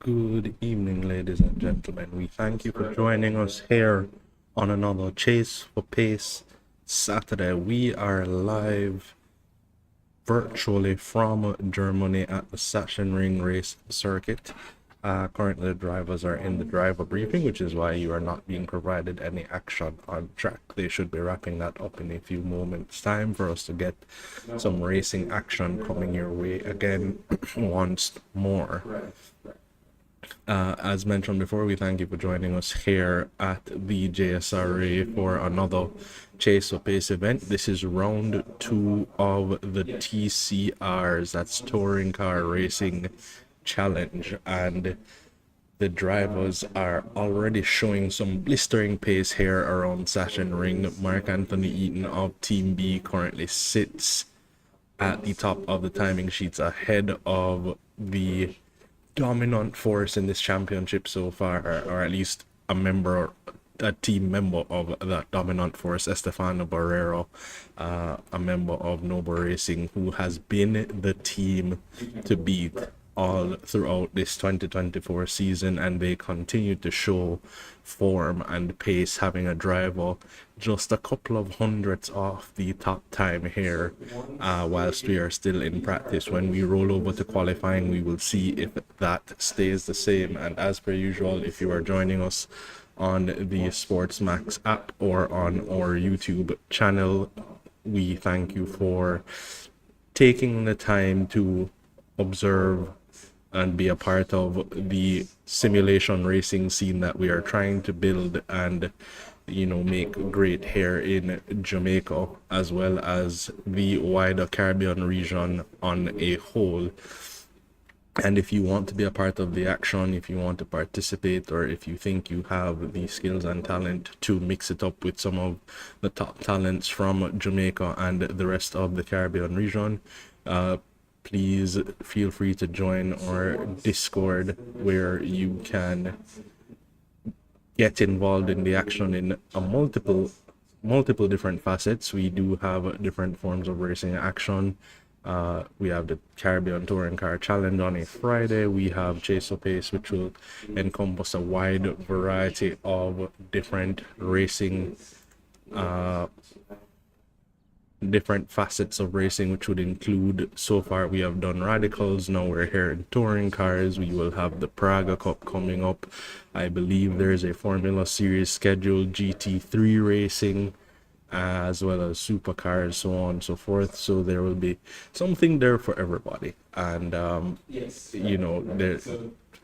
Good evening, ladies and gentlemen. We thank you for joining us here on another Chase for Pace Saturday. We are live virtually from Germany at the Sachsenring race circuit. Currently, the drivers are in the driver briefing, which is why you are not being provided any action on track. They should be wrapping that up in a few moments' time for us to get some racing action coming your way again once more. As mentioned before, we thank you for joining us here at the JSRA for another Chase for Pace event. This is round 2 of the TCRs, that's Touring Car Racing Challenge, and the drivers are already showing some blistering pace here around Sachsenring. Mark Anthony Eaton of Team B currently sits at the top of the timing sheets ahead of the dominant force in this championship so far, or at least a team member of that dominant force, Estefano Barrero, a member of Noble Racing, who has been the team to beat all throughout this 2024 season, and they continue to show form and pace, having a driver just a couple of hundredths off the top time here whilst we are still in practice. When we roll over to qualifying, we will see if that stays the same. And as per usual, if you are joining us on the Sportsmax app or on our YouTube channel, we thank you for taking the time to observe and be a part of the simulation racing scene that we are trying to build and, make great here in Jamaica, as well as the wider Caribbean region on a whole. And if you want to be a part of the action, if you want to participate, or if you think you have the skills and talent to mix it up with some of the top talents from Jamaica and the rest of the Caribbean region, please feel free to join our Discord, where you can get involved in the action in a multiple different facets. We do have different forms of racing action. We have the Caribbean Touring Car Challenge on a Friday. We have Chase for Pace, which will encompass a wide variety of different racing different facets of racing, which would include, so far we have done radicals, now we're here in touring cars. We will have the Praga Cup coming up. I believe there's a Formula Series scheduled, GT3 racing, as well as supercars, so on and so forth. So there will be something there for everybody. And there,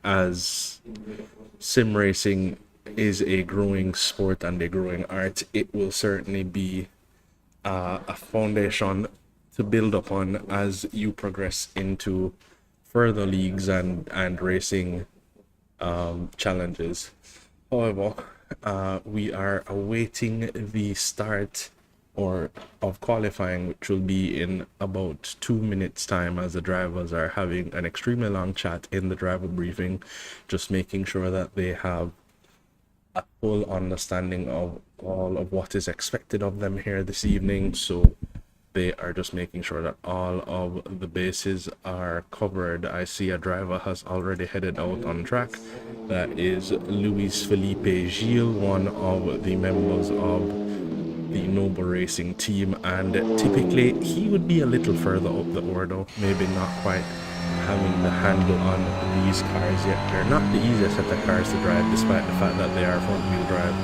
as sim racing is a growing sport and a growing art, it will certainly be a foundation to build upon as you progress into further leagues and racing challenges. However, we are awaiting the start of qualifying, which will be in about 2 minutes time, as the drivers are having an extremely long chat in the driver briefing, just making sure that they have a full understanding of all of what is expected of them here this evening. So they are just making sure that all of the bases are covered. I see a driver has already headed out on track. That is Luis Felipe Gil, one of the members of the Noble Racing team, and typically he would be a little further up the order, maybe not quite having the handle on these cars yet. They're not the easiest set of cars to drive, despite the fact that they are front-wheel drive.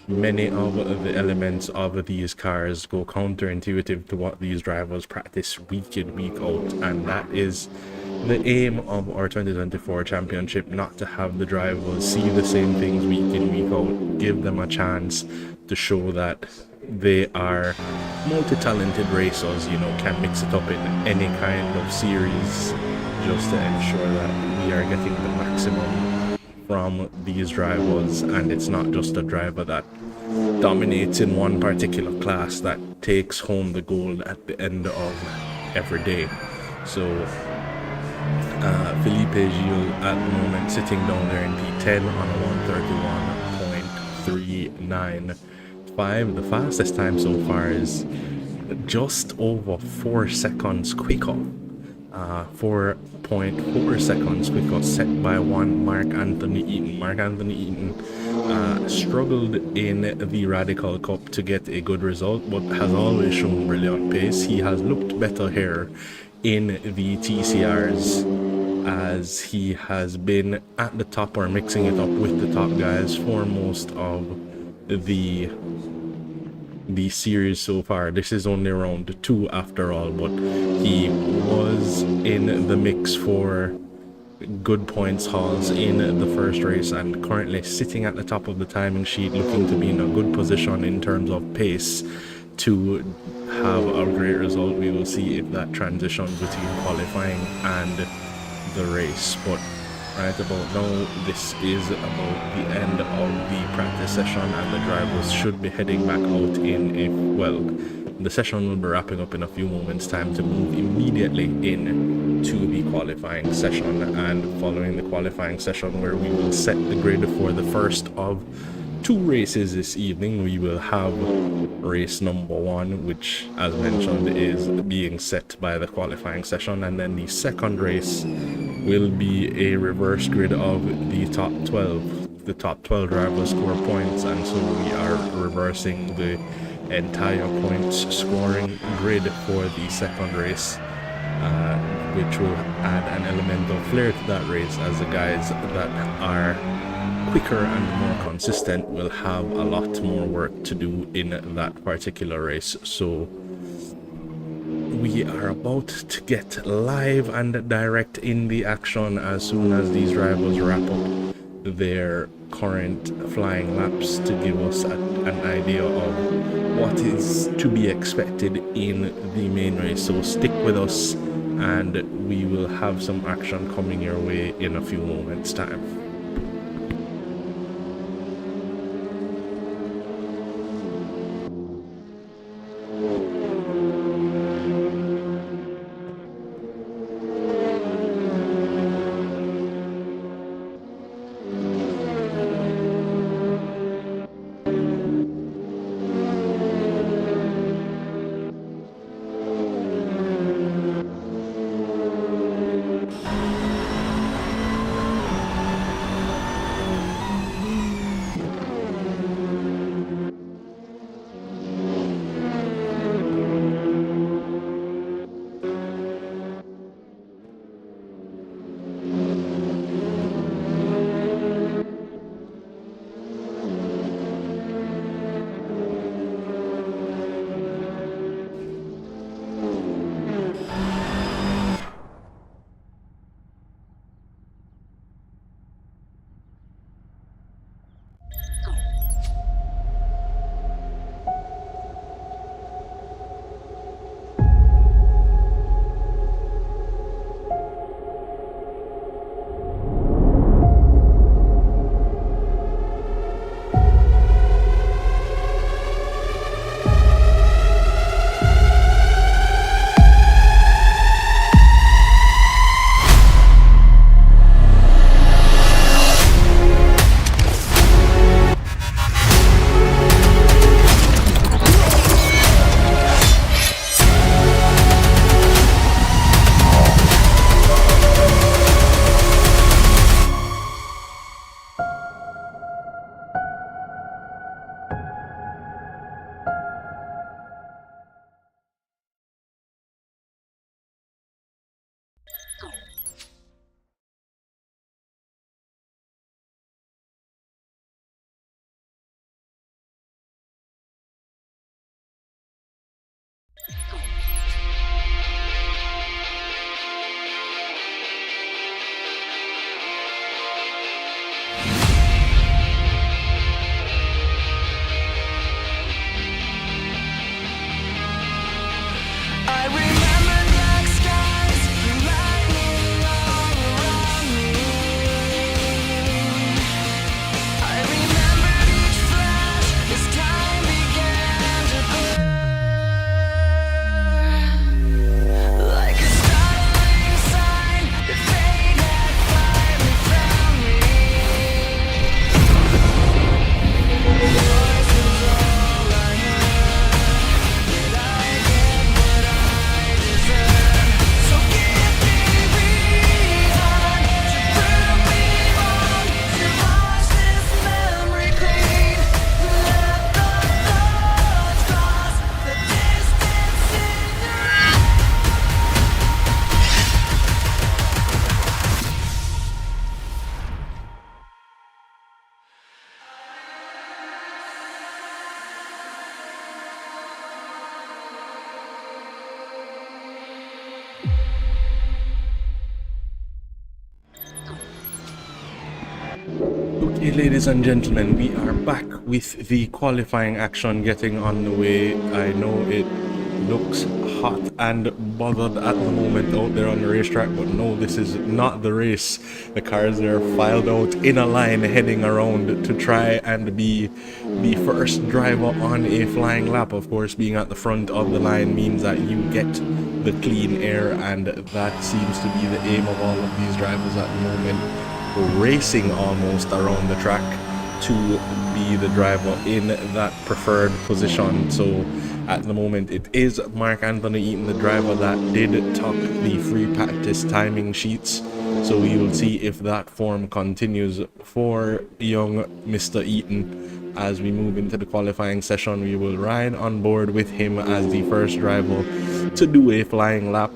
Many of the elements of these cars go counterintuitive to what these drivers practice week in, week out, and that is the aim of our 2024 championship, not to have the drivers see the same things week in, week out. Give them a chance to show that they are multi-talented racers, can mix it up in any kind of series, just to ensure that we are getting the maximum from these drivers, and it's not just a driver that dominates in one particular class that takes home the gold at the end of every day. So Felipe Gil at the moment sitting down there in P10 on a 131.395. The fastest time so far is just over 4 seconds quicker 4.4 seconds quicker, set by one Mark Anthony Eaton. Mark Anthony Eaton struggled in the Radical Cup to get a good result, but has always shown brilliant pace. He has looked better here in the TCRs, as he has been at the top or mixing it up with the top guys for most of the series so far. This is only round 2 after all, but he was in the mix for good points hauls in the first race, and currently sitting at the top of the timing sheet, looking to be in a good position in terms of pace to have a great result. We will see if that transitions between qualifying and the race, but right about now this is about the end of the practice session, and the drivers should be heading back out the session will be wrapping up in a few moments time to move immediately in to the qualifying session. And following the qualifying session, where we will set the grid for the first of 2 races this evening, we will have race number 1, which as mentioned is being set by the qualifying session, and then the second race will be a reverse grid of the top 12. The top 12 drivers score points, and so we are reversing the entire points scoring grid for the second race, which will add an element of flair to that race, as the guys that are quicker and more consistent will have a lot more work to do in that particular race. So we are about to get live and direct in the action as soon as these drivers wrap up their current flying laps, to give us an idea of what is to be expected in the main race. So stick with us and we will have some action coming your way in a few moments time. Okay, ladies and gentlemen, we are back with the qualifying action getting on the way. I know it looks hot and bothered at the moment out there on the racetrack, but no, this is not the race. The cars are filed out in a line heading around to try and be the first driver on a flying lap. Of course, being at the front of the line means that you get the clean air, and that seems to be the aim of all of these drivers at the moment, racing almost around the track to be the driver in that preferred position. So at the moment it is Mark Anthony Eaton, the driver that did top the free practice timing sheets. So we will see if that form continues for young Mr. Eaton. As we move into the qualifying session, we will ride on board with him as the first driver to do a flying lap.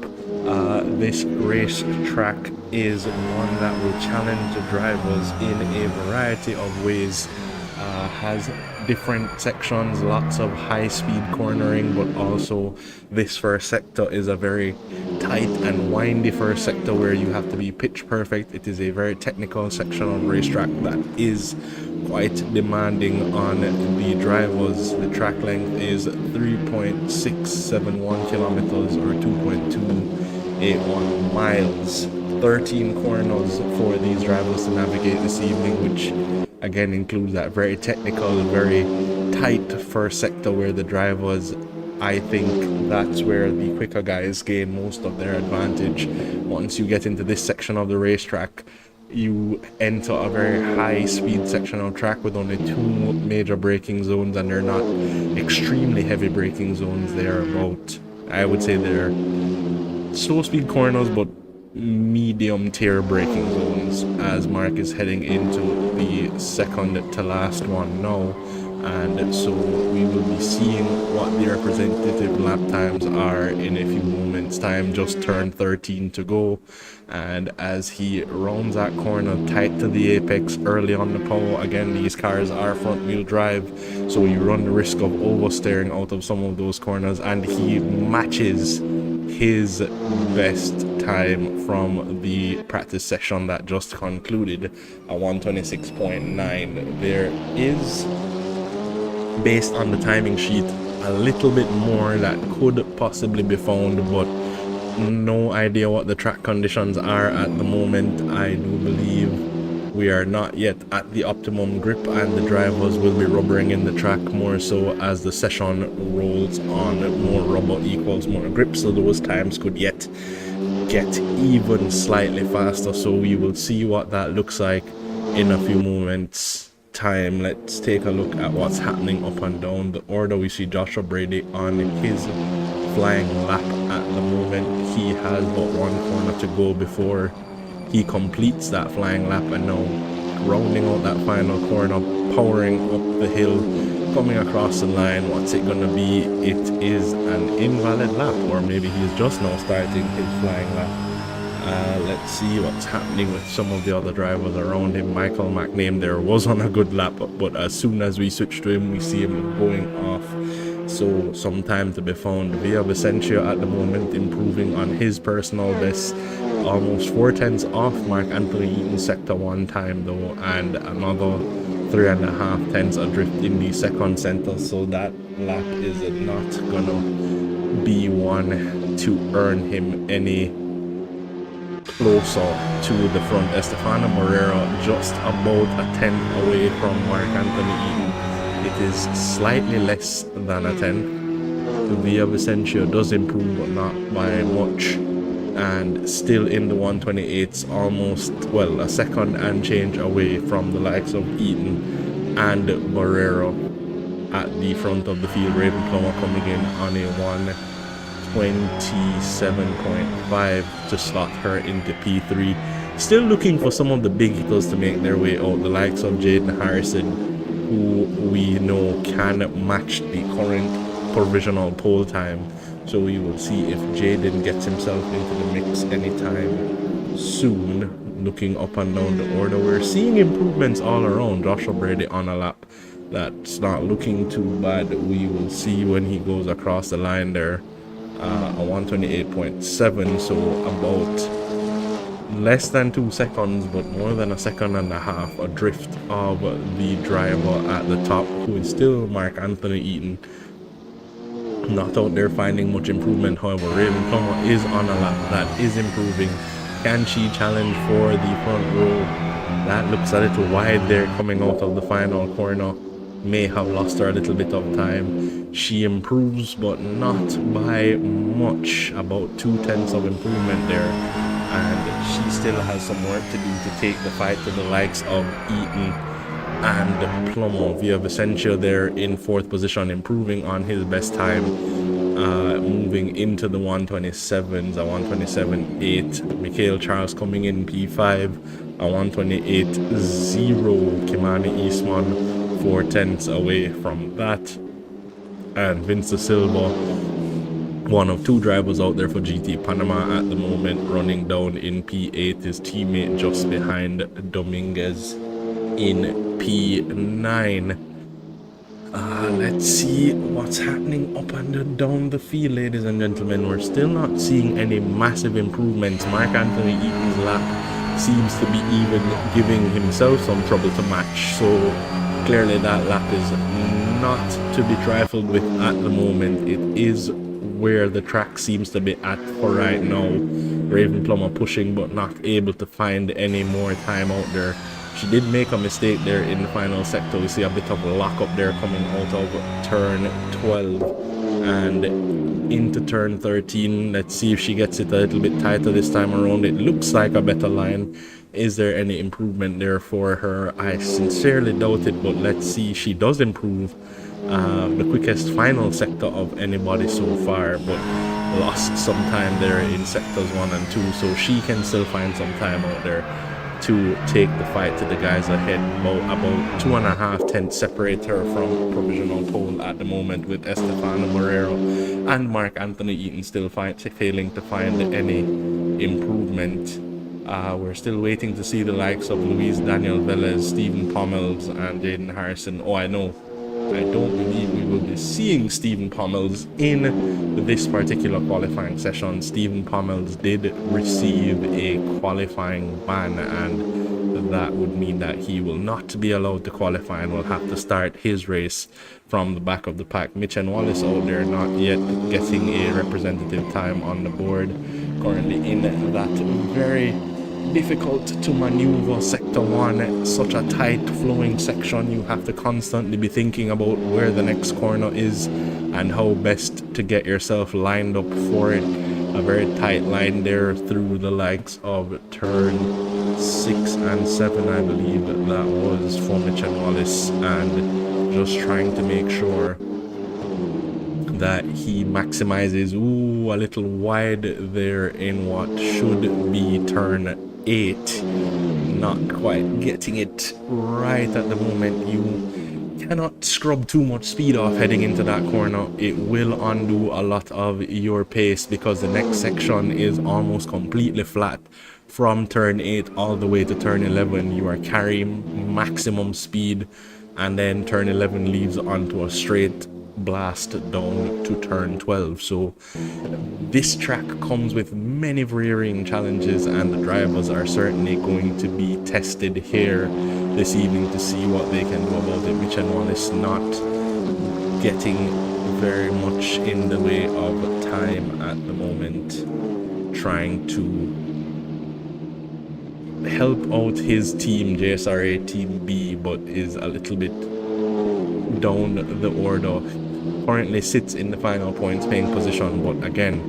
This race track is one that will challenge the drivers in a variety of ways. Has different sections, lots of high-speed cornering, but also this first sector is a very tight and windy first sector where you have to be pitch perfect. It is a very technical section of racetrack that is quite demanding on the drivers. The track length is 3.671 kilometers or 2.281 miles. 13 corners for these drivers to navigate this evening, which again includes that very technical, very tight first sector where the drivers, I think that's where the quicker guys gain most of their advantage. Once you get into this section of the racetrack, you enter a very high speed section of track with only two major braking zones, and they're not extremely heavy braking zones. They're about, I would say they're slow speed corners, but medium tier braking zones, as Mark is heading into the second to last one now. And so we will be seeing what the representative lap times are in a few moments time. Just turned 13 to go, and as he rounds that corner tight to the apex early on the power, again these cars are front wheel drive, so you run the risk of oversteering out of some of those corners, and he matches his best time from the practice session that just concluded, a 126.9. There is, based on the timing sheet, a little bit more that could possibly be found, but no idea what the track conditions are at the moment. I do believe we are not yet at the optimum grip, and the drivers will be rubbering in the track more so as the session rolls on. More rubber equals more grip, so those times could yet get even slightly faster. So we will see what that looks like in a few moments time. Let's take a look at what's happening up and down the order. We see Joshua Brady on his flying lap at the moment. He has but one corner to go before he completes that flying lap, and now rounding out that final corner, powering up the hill, coming across the line. What's it gonna be? It is an invalid lap, or maybe he's just now starting his flying lap. Let's see what's happening with some of the other drivers around him. Michael McName there was on a good lap, but as soon as we switch to him, we see him going off. So some time to be found. Via Vicencio at the moment improving on his personal best, almost 4 tenths off Mark Anthony Eaton's sector 1 time though, and another 3.5 tenths adrift in the second center. So that lap is not gonna be one to earn him any closer to the front. Estefano Morera just about a tenth away from Mark Anthony Eaton. It is slightly less than a tenth. Via Vicencio does improve, but not by much, and still in the 128s, almost, well, a second and change away from the likes of Eaton and Barrero at the front of the field. Ravenplower coming in on a 127.5 to slot her into P3. Still looking for some of the big hitters to make their way out, the likes of Jaden Harrison, who we know can match the current provisional pole time. So we will see if Jaden gets himself into the mix anytime soon. Looking up and down the order, we're seeing improvements all around. Joshua Brady on a lap that's not looking too bad. We will see when he goes across the line there. A 128.7, so about less than 2 seconds, but more than a second and a half adrift of the driver at the top, who is still Mark Anthony Eaton. Not out there finding much improvement. However, Raven Plummer is on a lap that is improving. Can she challenge for the front row? That looks a little wide there coming out of the final corner. May have lost her a little bit of time. She improves, but not by much. About 2/10 of improvement there. And she still has some work to do to take the fight to the likes of Eaton and Plummer. We have Essentia there in 4th position, improving on his best time, moving into the 127s, a 127.8. Mikhail Charles coming in P5, a 128.0. Kimani Eastman 4/10 away from that. And Vince Silva, one of 2 drivers out there for GT Panama at the moment, running down in P8. His teammate just behind Dominguez in P9. Let's see what's happening up and down the field, ladies and gentlemen. We're still not seeing any massive improvements. Mark Anthony Eaton's lap seems to be even giving himself some trouble to match, so clearly that lap is not to be trifled with at the moment. It is where the track seems to be at for right now. Raven Plummer pushing but not able to find any more time out there. She did make a mistake there in the final sector. We see a bit of a lock up there coming out of turn 12 and into turn 13. Let's see if she gets it a little bit tighter this time around. It looks like a better line. Is there any improvement there for her? I sincerely doubt it, but let's see. She does improve. The quickest final sector of anybody so far, but lost some time there in sectors 1 and 2, so she can still find some time out there to take the fight to the guys ahead. About 2.5 tenths separate her from provisional pole at the moment, with Estefano Morero and Mark Anthony Eaton still failing to find any improvement. We're still waiting to see the likes of Luis Daniel Velez, Stephen Pommels, and Jaden Harrison. I don't believe we will be seeing Stephen Pommels in this particular qualifying session. Stephen Pommels did receive a qualifying ban, and that would mean that he will not be allowed to qualify and will have to start his race from the back of the pack. Mitch and Wallace out there not yet getting a representative time on the board, currently in that very difficult to maneuver sector 1. Such a tight flowing section. You have to constantly be thinking about where the next corner is and how best to get yourself lined up for it. A very tight line there through the likes of turn 6 and 7, I believe that was, for Mitch and Wallace, and just trying to make sure that he maximizes. A little wide there in what should be turn 8. Not quite getting it right at the moment. You cannot scrub too much speed off heading into that corner. It will undo a lot of your pace, because the next section is almost completely flat from turn 8 all the way to turn 11. You are carrying maximum speed, and then turn 11 leads onto a straight blast down to turn 12. So this track comes with many varying challenges, and the drivers are certainly going to be tested here this evening to see what they can do about it. Mitch and Wallace not getting very much in the way of time at the moment, trying to help out his team, JSRA Team B, but is a little bit down the order. Currently sits in the final points paying position, but again,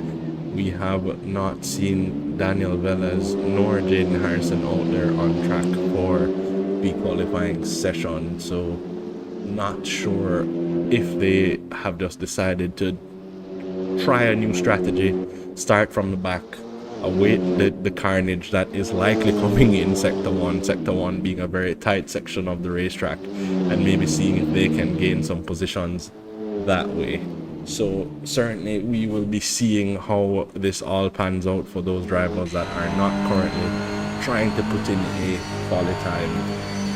we have not seen Daniel Velez nor Jaden Harrison out there on track for the qualifying session, so not sure if they have just decided to try a new strategy, start from the back, await the carnage that is likely coming in sector 1 being a very tight section of the racetrack, and maybe seeing if they can gain some positions that way. So certainly we will be seeing how this all pans out for those drivers that are not currently trying to put in a quali time,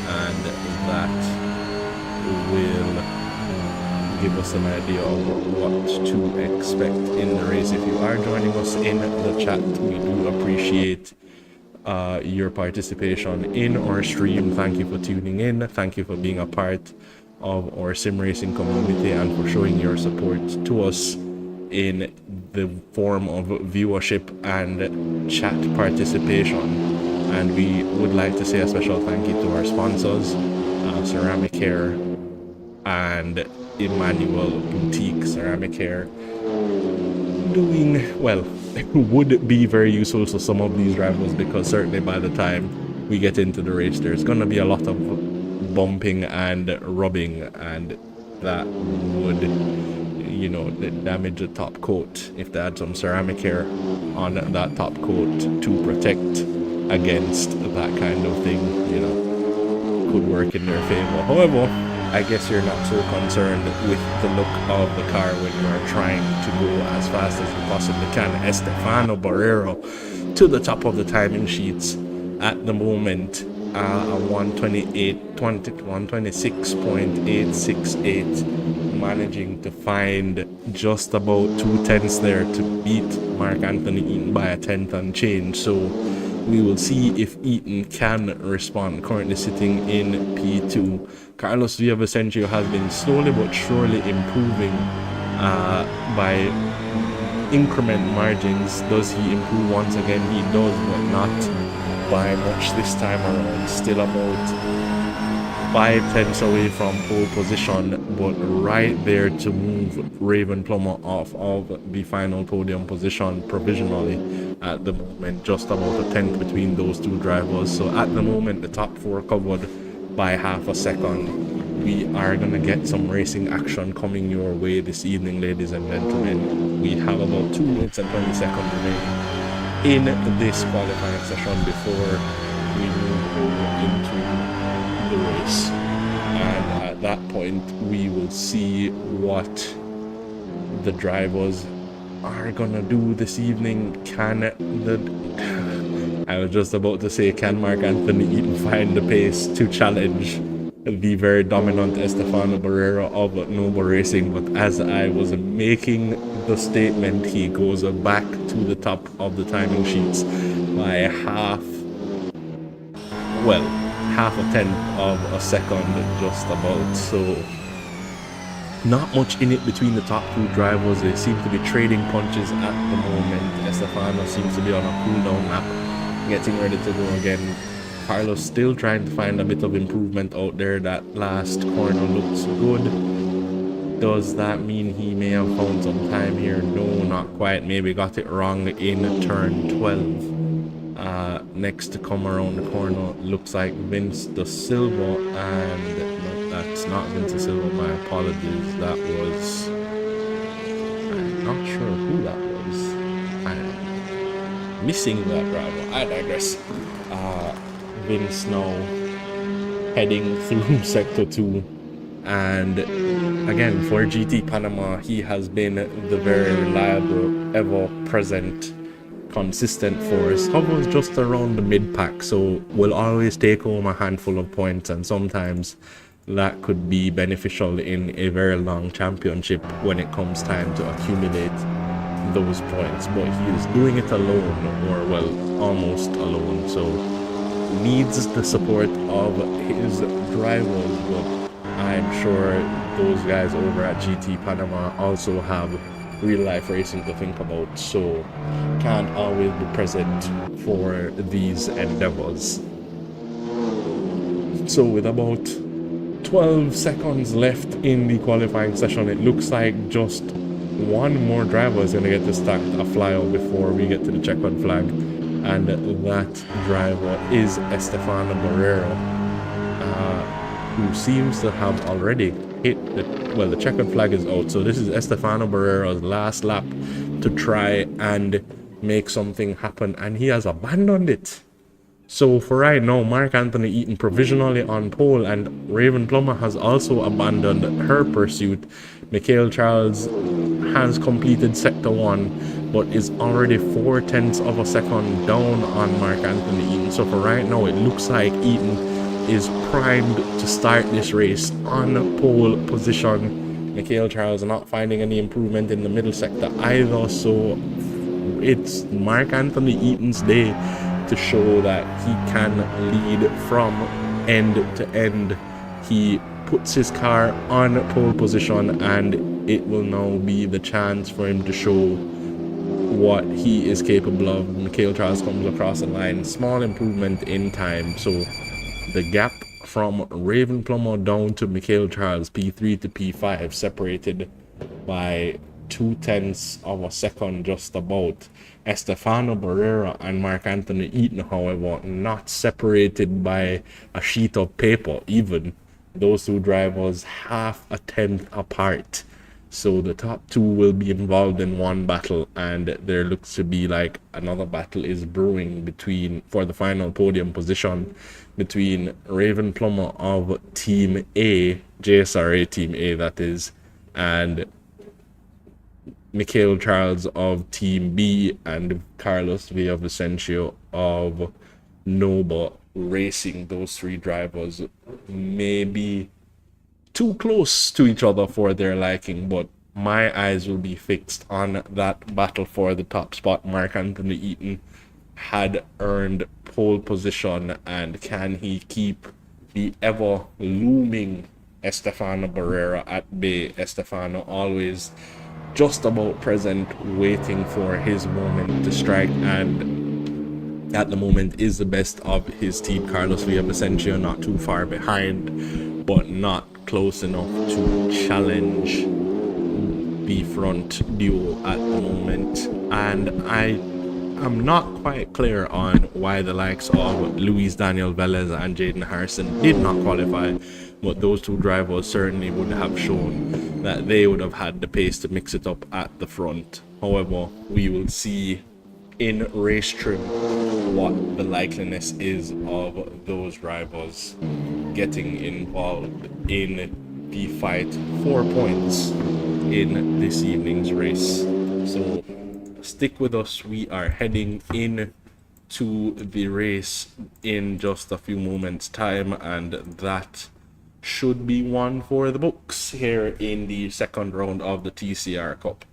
and that will give us an idea of what to expect in the race. If you are joining us in the chat, we do appreciate your participation in our stream. Thank you for tuning in. Thank you for being a part of our sim racing community and for showing your support to us in the form of viewership and chat participation. And we would like to say a special thank you to our sponsors, Ceramic Hair and Emmanuel Boutique. Ceramic Hair doing well would be very useful to some of these drivers, because certainly by the time we get into the race there's going to be a lot of bumping and rubbing, and that would, you know, damage the top coat. If they had some ceramic hair on that top coat to protect against that kind of thing, you know, could work in their favor. However, I guess you're not so concerned with the look of the car when you are trying to go as fast as you possibly can. Estefano Barrero to the top of the timing sheets at the moment, a 126.868, managing to find just about 2/10 there to beat Mark Anthony Eaton by a tenth and change. So we will see if Eaton can respond. Currently sitting in P2. Carlos Villavicencio has been slowly but surely improving by increment margins. Does he improve once again? He does, but not by much this time around. Still about 5/10 away from pole position, but right there to move Raven Plummer off of the final podium position provisionally at the moment. Just about a tenth between those two drivers. So at the moment the top four covered by half a second. We are going to get some racing action coming your way this evening, ladies and gentlemen. We have about 2 minutes and 20 seconds remaining in this qualifying session before we move over into the race, and at that point we will see what the drivers are gonna do this evening. I was just about to say, can Mark Anthony Eaton find the pace to challenge the very dominant Estefano Barrero of Noble Racing? But as I was making the statement, he goes back to the top of the timing sheets by half a tenth of a second, just about. So not much in it between the top two drivers. They seem to be trading punches at the moment. Estefano seems to be on a cool down lap, getting ready to go again. Carlos still trying to find a bit of improvement out there. That last corner looks good. Does that mean he may have found some time here? No, not quite. Maybe got it wrong in turn 12. Next to come around the corner looks like Vince Da Silva, and no, that's not Vince Da Silva, my apologies. That was, I'm not sure who that was. I'm missing that driver. I digress. Vince now heading through sector 2, and again for GT Panama he has been the very reliable, ever present, consistent force. Hovers just around the mid pack, so will always take home a handful of points, and sometimes that could be beneficial in a very long championship when it comes time to accumulate those points. But he is doing it alone, or well, almost alone, so needs the support of his drivers. But I'm sure those guys over at GT Panama also have real life racing to think about, so can't always be present for these endeavors. So with about 12 seconds left in the qualifying session, it looks like just one more driver is going to get to stack a flyout before we get to the checkered flag, and that driver is Estefano Barrero, who seems to have already hit the checkered flag is out. So this is Estefano Barrero's last lap to try and make something happen, and he has abandoned it. So for right now, Mark Anthony Eaton provisionally on pole, and Raven Plummer has also abandoned her pursuit. Mikhail Charles has completed sector 1, but is already 4/10 of a second down on Mark Anthony Eaton. So for right now, it looks like Eaton is primed to start this race on pole position. Mikhail Charles not finding any improvement in the middle sector either, so it's Mark Anthony Eaton's day to show that he can lead from end to end. He puts his car on pole position, and it will now be the chance for him to show what he is capable of. Michael Charles comes across the line, small improvement in time, so the gap from Raven Plummer down to Michael Charles, P3 to P5, separated by 0.2 of a second just about. Estefano Barrera and Mark Anthony Eaton, however, not separated by a sheet of paper even. Those two drivers half a tenth apart. So the top two will be involved in one battle, and there looks to be like another battle is brewing for the final podium position between Raven Plummer of Team A, JSRA Team A that is, and Michael Charles of Team B and Carlos Villavicencio of Nova Racing. Those three drivers may be too close to each other for their liking, but my eyes will be fixed on that battle for the top spot. Mark Anthony Eaton had earned pole position, and can he keep the ever looming Estefano Barrera at bay? Estefano always just about present, waiting for his moment to strike, and at the moment is the best of his team. Carlos Villavicencio not too far behind, but not close enough to challenge the front duo at the moment. And I'm not quite clear on why the likes of Luis Daniel Velez and Jaden Harrison did not qualify, but those two drivers certainly would have shown that they would have had the pace to mix it up at the front. However, we will see in race trim what the likeliness is of those drivers getting involved in the fight for points in this evening's race. So stick with us. We are heading in to the race in just a few moments time, and that should be one for the books here in the second round of the TCR Cup.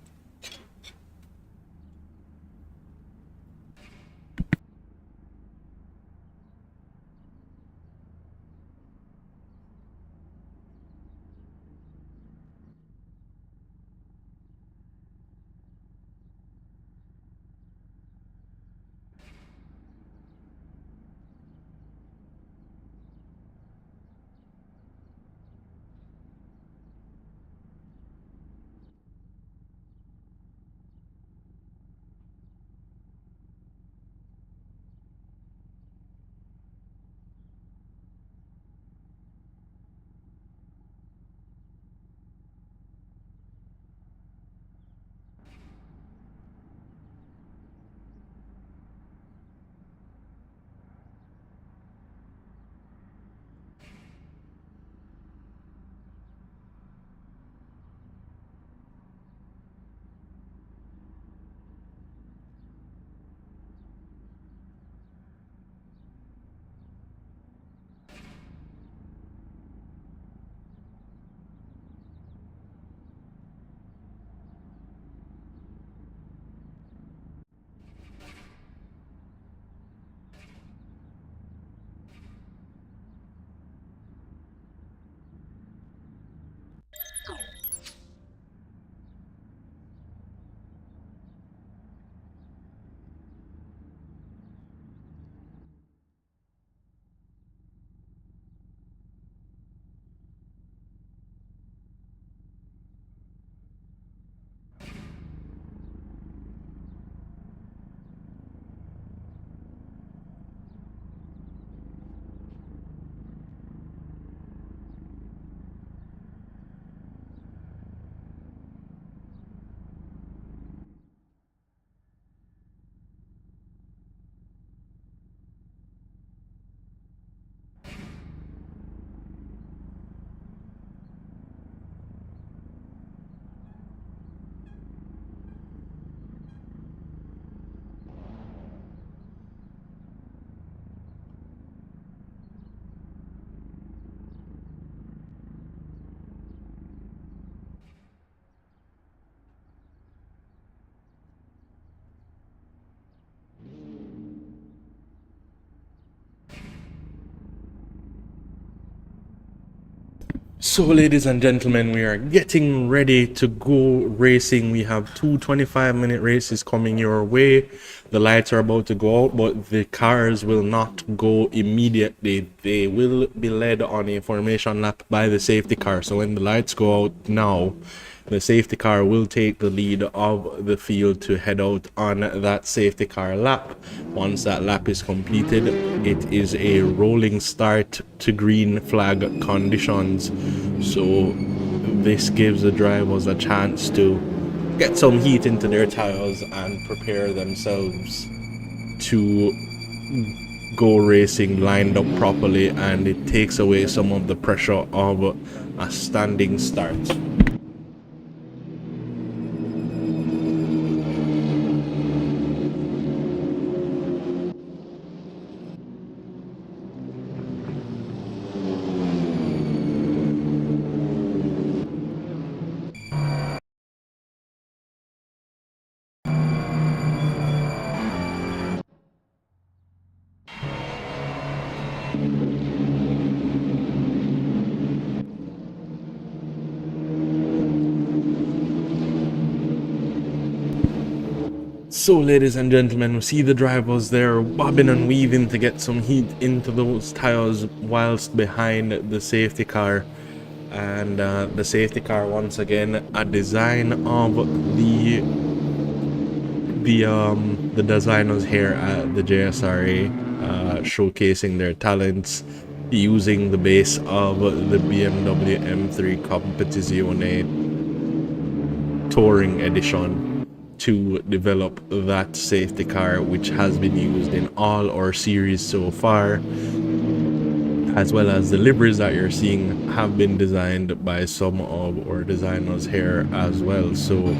So, ladies and gentlemen, we are getting ready to go racing. We have two 25-minute races coming your way. The lights are about to go out, but the cars will not go immediately. They will be led on a formation lap by the safety car. So when the lights go out now, the safety car will take the lead of the field to head out on that safety car lap. Once that lap is completed, it is a rolling start to green flag conditions. So this gives the drivers a chance to get some heat into their tires and prepare themselves to go racing lined up properly, and it takes away some of the pressure of a standing start. So, ladies and gentlemen, we see the drivers there bobbing and weaving to get some heat into those tires whilst behind the safety car. And the safety car, once again, a design of the designers here at the JSRA, showcasing their talents using the base of the BMW M3 Competizione Touring Edition to develop that safety car, which has been used in all our series so far, as well as the liveries that you're seeing have been designed by some of our designers here as well. So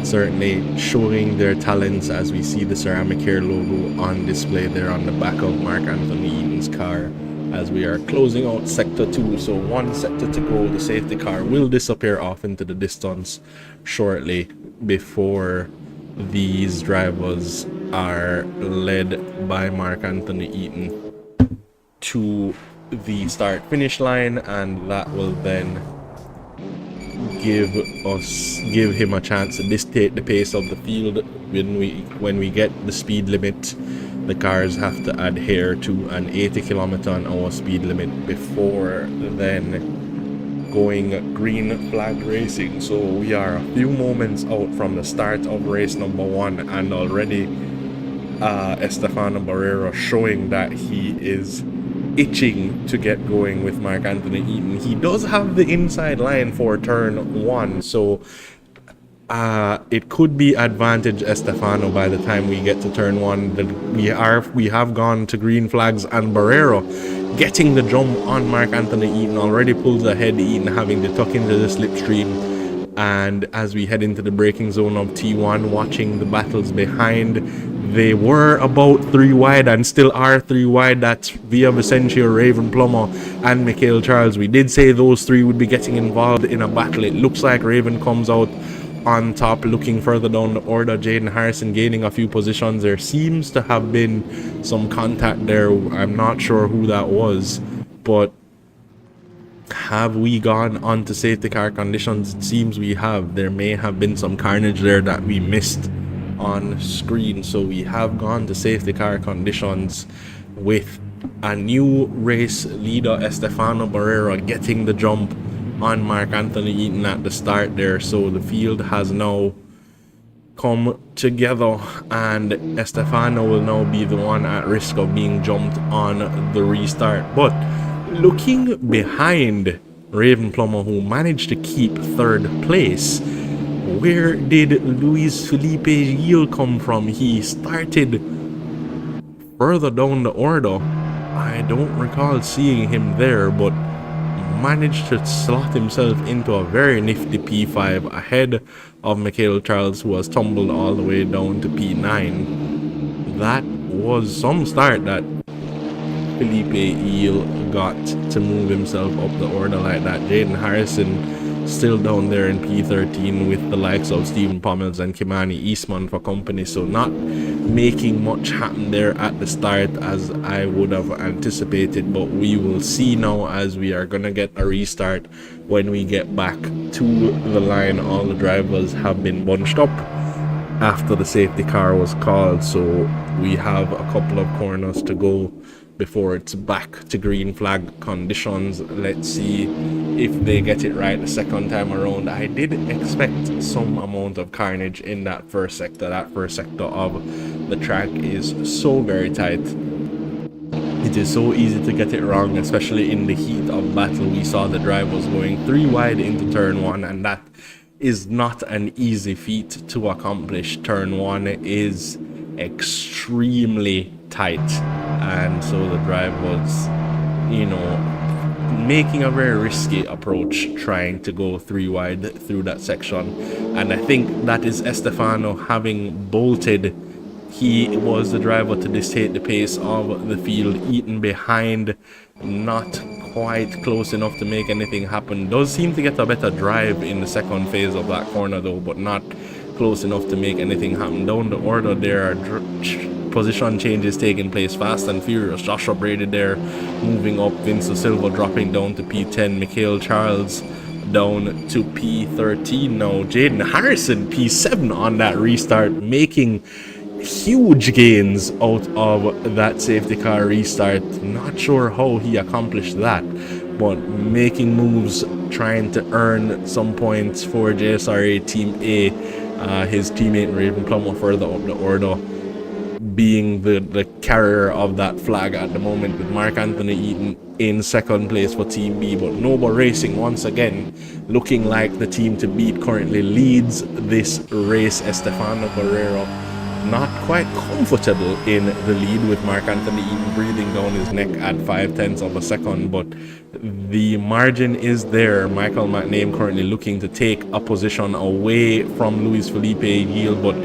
certainly showing their talents, as we see the ceramic hair logo on display there on the back of Mark Anthony Eaton's car as we are closing out sector 2. So one sector to go. The safety car will disappear off into the distance shortly before these drivers are led by Mark Anthony Eaton to the start finish line, and that will then give him a chance to dictate the pace of the field. When we get the speed limit, the cars have to adhere to an 80 km/h speed limit before then going green flag racing. So we are a few moments out from the start of race number 1, and already Estefano Barrera showing that he is itching to get going with Mark Anthony Eaton. He does have the inside line for turn 1, so it could be advantage Estefano by the time we get to turn 1. We have gone to green flags, and Barrera getting the jump on Mark Anthony Eaton already pulls ahead. Eaton having to tuck into the slipstream. And as we head into the braking zone of T1, watching the battles behind, they were about 3 wide and still are 3 wide. That's Via Vicencio, Raven Plummer, and Michael Charles. We did say those 3 would be getting involved in a battle. It looks like Raven comes out on top. Looking further down the order, Jaden Harrison gaining a few positions. There seems to have been some contact there. I'm not sure who that was, but have we gone on to safety car conditions? It seems we have. There may have been some carnage there that we missed on screen. So we have gone to safety car conditions with a new race leader, Estefano Barrera, getting the jump on Mark Anthony Eaton at the start there. So the field has now come together, and Estefano will now be the one at risk of being jumped on the restart. But looking behind Raven Plummer, who managed to keep 3rd place, where did Luis Felipe Gil come from? He started further down the order. I don't recall seeing him there, but managed to slot himself into a very nifty P5 ahead of Michael Charles, who has tumbled all the way down to P9. That was some start that Felipe Eel got to move himself up the order like that. Jaden Harrison still down there in P13 with the likes of Stephen Pommels and Kimani Eastman for company. So not making much happen there at the start as I would have anticipated, but we will see now as we are gonna get a restart when we get back to the line. All the drivers have been bunched up after the safety car was called, so we have a couple of corners to go before it's back to green flag conditions. Let's see if they get it right the second time around. I did expect some amount of carnage in that first sector. That first sector of the track is so very tight. It is so easy to get it wrong, especially in the heat of battle. We saw the drivers going 3 wide into turn 1, and that is not an easy feat to accomplish. Turn 1 is extremely tight, and so the drive was, you know, making a very risky approach trying to go 3 wide through that section. And I think that is Estefano having bolted. He was the driver to dictate the pace of the field, eaten behind, not quite close enough to make anything happen. Does seem to get a better drive in the second phase of that corner though, but not close enough to make anything happen. Down the order there are position changes taking place fast and furious. Joshua Brady there moving up, Vince Silva dropping down to P10, Mikhail Charles down to P13 now, Jaden Harrison P7 on that restart, making huge gains out of that safety car restart. Not sure how he accomplished that, but making moves, trying to earn some points for JSRA Team A. His teammate Raven Plummer further up the order, being the carrier of that flag at the moment, with Mark Anthony Eaton in second place for Team B. But Noble Racing once again looking like the team to beat, currently leads this race. Estefano Barrero not quite comfortable in the lead, with Mark Anthony Eaton breathing down his neck at 0.5 of a second, but the margin is there. Michael McName currently looking to take a position away from Luis Felipe Gil, but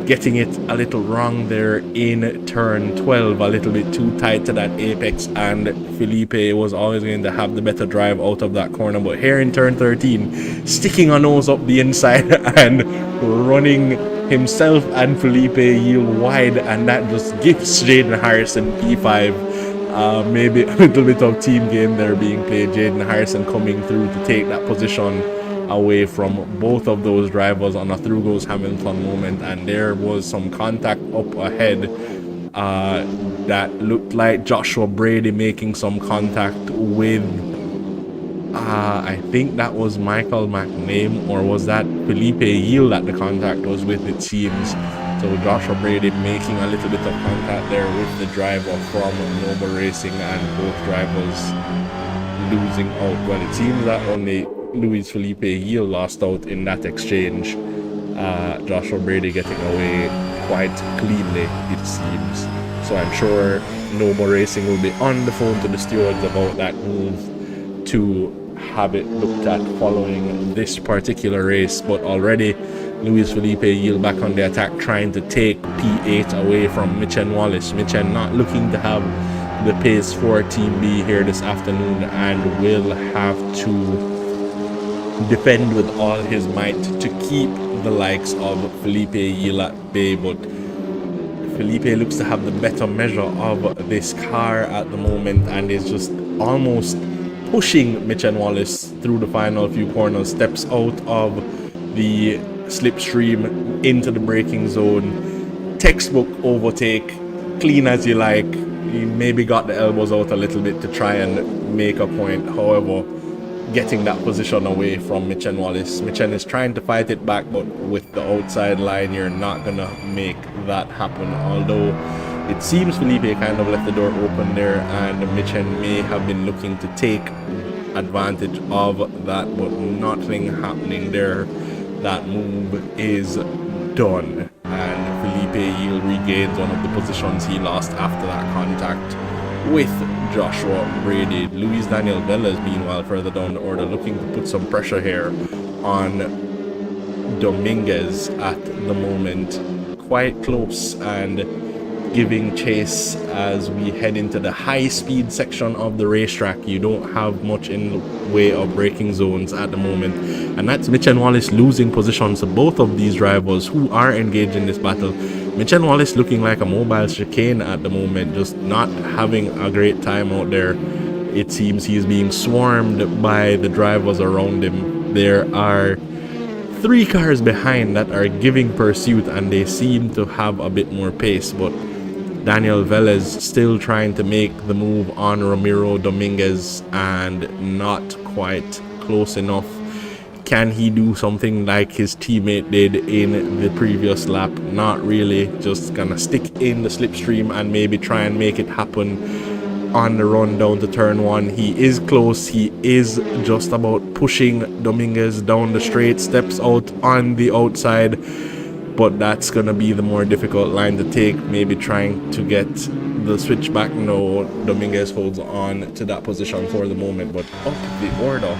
getting it a little wrong there in turn 12, a little bit too tight to that apex, and Felipe was always going to have the better drive out of that corner. But here in turn 13, sticking a nose up the inside and running himself and Felipe yield wide, and that just gives Jaden Harrison P5. Maybe a little bit of team game there being played. Jaden Harrison coming through to take that position away from both of those drivers on a through goes Hamilton moment, and there was some contact up ahead that looked like Joshua Brady making some contact with I think that was Michael McName, or was that Felipe Yield that the contact was with, it seems. So Joshua Brady making a little bit of contact there with the driver from Noble Racing, and both drivers losing out. Well, it seems that only Luis Felipe Yield lost out in that exchange. Joshua Brady getting away quite cleanly, it seems. So I'm sure Noble Racing will be on the phone to the stewards about that move to have it looked at following this particular race. But already Luis Felipe Yield back on the attack, trying to take P8 away from Mitchen Wallace. Mitchen not looking to have the pace for Team B here this afternoon, and will have to defend with all his might to keep the likes of Felipe Yield at bay. But Felipe looks to have the better measure of this car at the moment, and is just almost pushing Mitchen Wallace through the final few corners. Steps out of the slipstream into the braking zone. Textbook overtake, clean as you like. He maybe got the elbows out a little bit to try and make a point. However, getting that position away from Mitchen Wallace. Mitchen is trying to fight it back, but with the outside line, you're not gonna make that happen. Although it seems Felipe kind of left the door open there, and Mitchen may have been looking to take advantage of that, but nothing happening there. That move is done, and Felipe Yield regains one of the positions he lost after that contact with Joshua Brady. Luis Daniel Velez, meanwhile, further down the order, looking to put some pressure here on Dominguez at the moment. Quite close, and giving chase as we head into the high speed section of the racetrack. You don't have much in the way of braking zones at the moment, and that's Mitch and Wallace losing positions to both of these drivers who are engaged in this battle. Mitch and Wallace looking like a mobile chicane at the moment, just not having a great time out there. It seems he's being swarmed by the drivers around him. There are 3 cars behind that are giving pursuit, and they seem to have a bit more pace, but Daniel Velez still trying to make the move on Ramiro Dominguez and not quite close enough. Can he do something like his teammate did in the previous lap? Not really, just gonna stick in the slipstream and maybe try and make it happen on the run down to turn 1. He is close. He is just about pushing Dominguez down the straight, steps out on the outside, but that's gonna be the more difficult line to take, maybe trying to get the switch back. No, Dominguez holds on to that position for the moment, but up the order,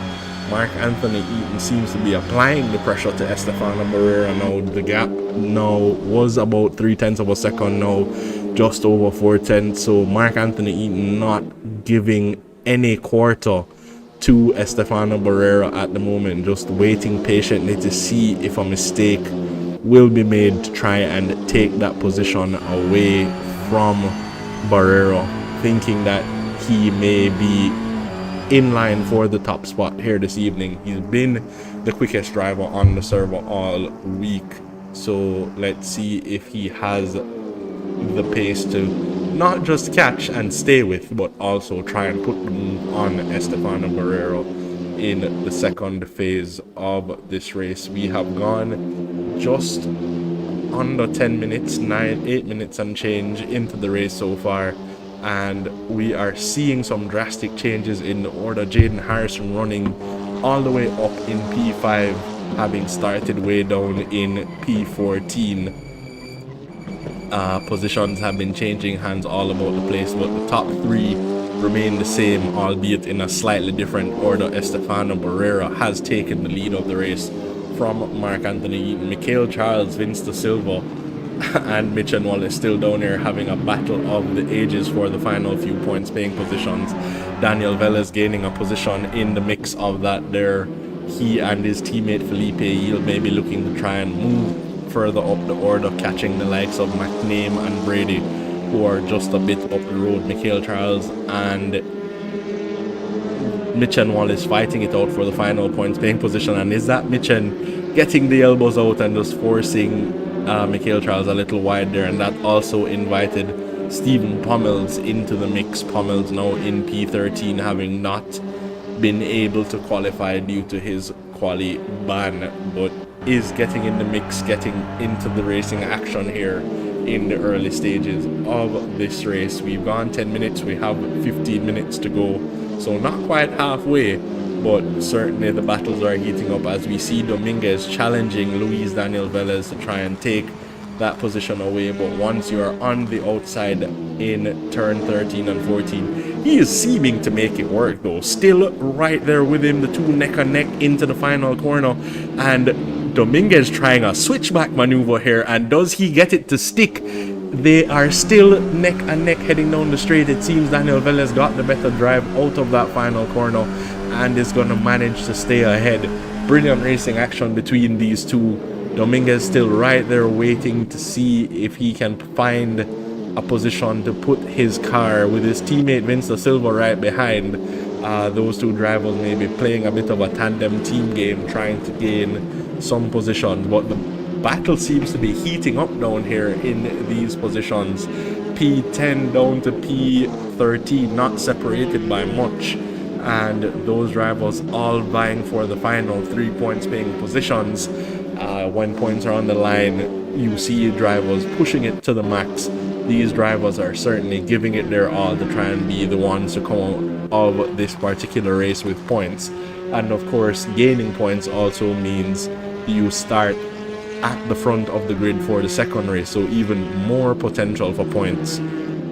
Mark Anthony Eaton seems to be applying the pressure to Estefano Barrera now. The gap now was about 0.3 of a second, now just over 0.4. So Mark Anthony Eaton not giving any quarter to Estefano Barrera at the moment, just waiting patiently to see if a mistake will be made to try and take that position away from Barrera, thinking that he may be in line for the top spot here this evening. He's been the quickest driver on the server all week, so let's see if he has the pace to not just catch and stay with, but also try and put the move on Estefano Barrera in the second phase of this race. We have gone just under 10 minutes, 8 minutes and change into the race so far, and we are seeing some drastic changes in the order. Jaden Harrison running all the way up in P5, having started way down in P14. Positions have been changing hands all about the place, but the top 3 remain the same, albeit in a slightly different order. Estefano Barrera has taken the lead of the race from Mark Anthony Eaton. Mikhail Charles, Vince Da Silva and Mitch and Wallace still down here having a battle of the ages for the final few points paying positions. Daniel Velez gaining a position in the mix of that there. He and his teammate Felipe Yield may be looking to try and move further up the order, catching the likes of McName and Brady, who are just a bit up the road. Mikhail Charles and Mitchen Wallace fighting it out for the final points paying position, and is that Mitchen getting the elbows out and just forcing Mikhail Charles a little wide there, and that also invited Stephen Pommels into the mix. Pommels now in P13, having not been able to qualify due to his quali ban, but is getting in the mix, getting into the racing action here in the early stages of this race. We've gone 10 minutes, we have 15 minutes to go, so not quite halfway, but certainly the battles are heating up as we see Dominguez challenging Luis Daniel Velez to try and take that position away. But once you are on the outside in turn 13 and 14, he is seeming to make it work though. Still right there with him, the two neck and neck into the final corner, and Dominguez trying a switchback maneuver here, and does he get it to stick? They are still neck and neck heading down the straight. It seems Daniel Velez got the better drive out of that final corner and is going to manage to stay ahead. Brilliant racing action between these two. Dominguez still right there waiting to see if he can find a position to put his car with his teammate Vince Da Silva right behind. Those two drivers may be playing a bit of a tandem team game, trying to gain some positions, but the battle seems to be heating up down here in these positions. P10 down to P13, not separated by much, and those drivers all vying for the final 3 points paying positions. When points are on the line, you see drivers pushing it to the max. These drivers are certainly giving it their all to try and be the ones to come out of this particular race with points. And of course, gaining points also means you start at the front of the grid for the second race, so even more potential for points.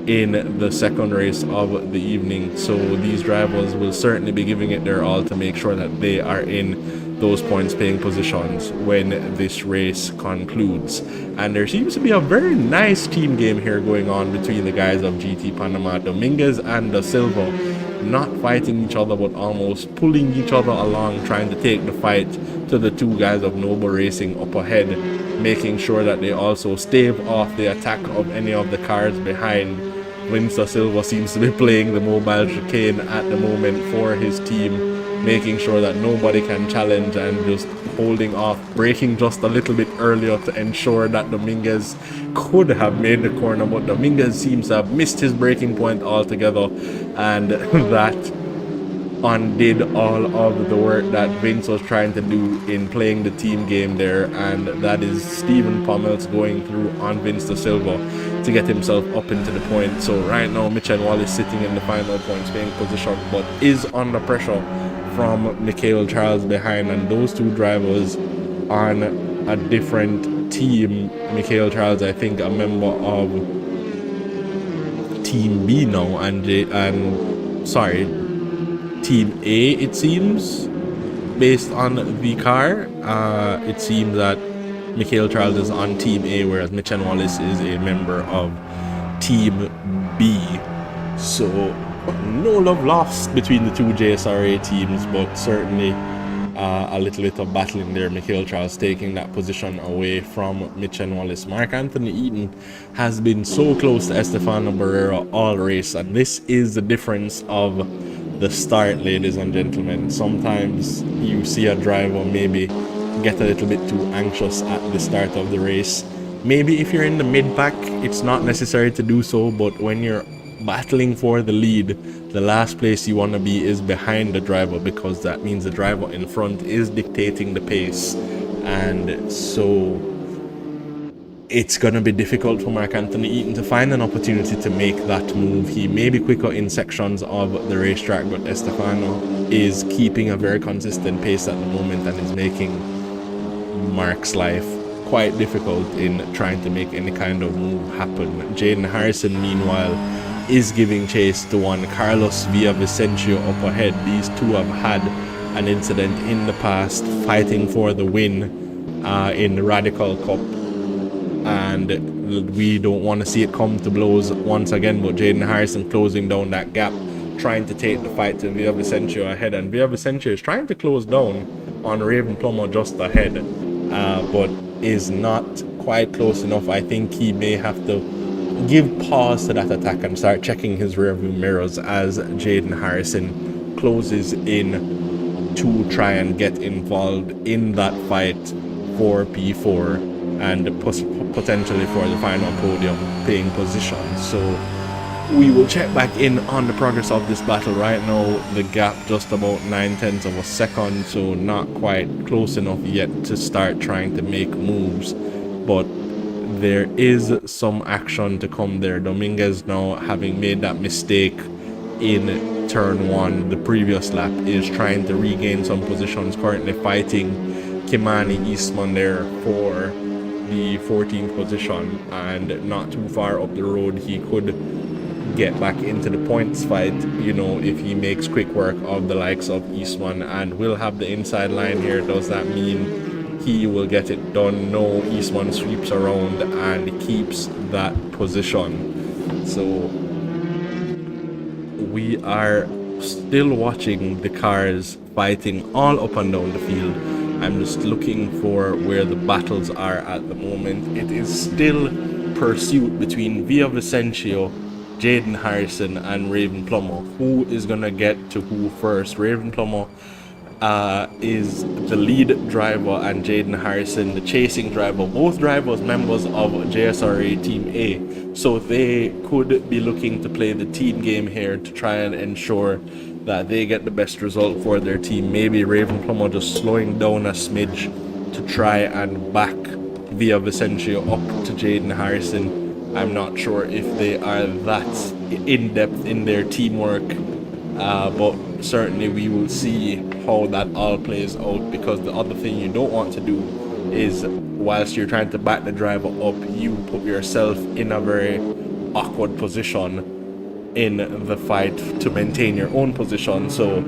in the second race of the evening. So these drivers will certainly be giving it their all to make sure that they are in those points paying positions when this race concludes. And there seems to be a very nice team game here going on between the guys of GT Panama, Dominguez and Da Silva, not fighting each other but almost pulling each other along, trying to take the fight to the two guys of Noble Racing up ahead, making sure that they also stave off the attack of any of the cars behind. Vince Da Silva seems to be playing the mobile chicane at the moment for his team, making sure that nobody can challenge and just holding off, braking just a little bit earlier to ensure that Dominguez could have made the corner, but Dominguez seems to have missed his braking point altogether, and that undid all of the work that Vince was trying to do in playing the team game there. And that is Stephen Pommels going through on Vince Da Silva to get himself up into the point. So right now Mitchell Wallace sitting in the final points paying position, but is under pressure from Mikhail Charles behind, and those two drivers on a different team. Mikhail Charles, I think, a member of Team B now, and Team A, it seems, based on the car. It seems that Mikhail Charles is on Team A, whereas Mitchell Wallace is a member of Team B. So no love lost between the two JSRA teams, but certainly a little bit of battling there. Mikhail Charles taking that position away from Mitchell Wallace. Mark Anthony Eaton has been so close to Estefano Barrera all race, and this is the difference of the start, ladies and gentlemen. Sometimes you see a driver maybe get a little bit too anxious at the start of the race. Maybe if you're in the mid-pack, it's not necessary to do so, but when you're battling for the lead, the last place you want to be is behind the driver, because that means the driver in front is dictating the pace. And so it's going to be difficult for Mark Anthony Eaton to find an opportunity to make that move. He may be quicker in sections of the racetrack, but Estefano is keeping a very consistent pace at the moment and is making Mark's life quite difficult in trying to make any kind of move happen. Jaden Harrison, meanwhile, is giving chase to one Carlos Villavicencio up ahead. These two have had an incident in the past, fighting for the win in the Radical Cup, and we don't want to see it come to blows once again. But Jaden Harrison closing down that gap, trying to take the fight to Villavicencio ahead, and Villavicencio is trying to close down on Raven Plummer just ahead, but is not quite close enough. I think he may have to give pause to that attack and start checking his rearview mirrors as Jaden Harrison closes in to try and get involved in that fight for P4 and potentially for the final podium paying position. So we will check back in on the progress of this battle. Right now the gap just about 9/10 of a second, so not quite close enough yet to start trying to make moves, but there is some action to come there. Dominguez, now having made that mistake in turn 1 the previous lap, is trying to regain some positions, currently fighting Kimani Eastman there for the 14th position, and not too far up the road he could get back into the points fight, you know, if he makes quick work of the likes of Eastman, and will have the inside line here. Does that mean he will get it done? No, Eastman sweeps around and keeps that position. So we are still watching the cars fighting all up and down the field. I'm just looking for where the battles are at the moment. It is still pursuit between Villavicencio, Jaden Harrison and Raven Plummer. Who is gonna get to who first? Raven Plummer is the lead driver, and Jaden Harrison the chasing driver. Both drivers members of JSRA Team A, so they could be looking to play the team game here to try and ensure that they get the best result for their team. Maybe Raven Plummer just slowing down a smidge to try and back Villavicencio up to Jaden Harrison. I'm not sure if they are that in-depth in their teamwork, but certainly we will see how that all plays out, because the other thing you don't want to do is, whilst you're trying to back the driver up, you put yourself in a very awkward position in the fight to maintain your own position. So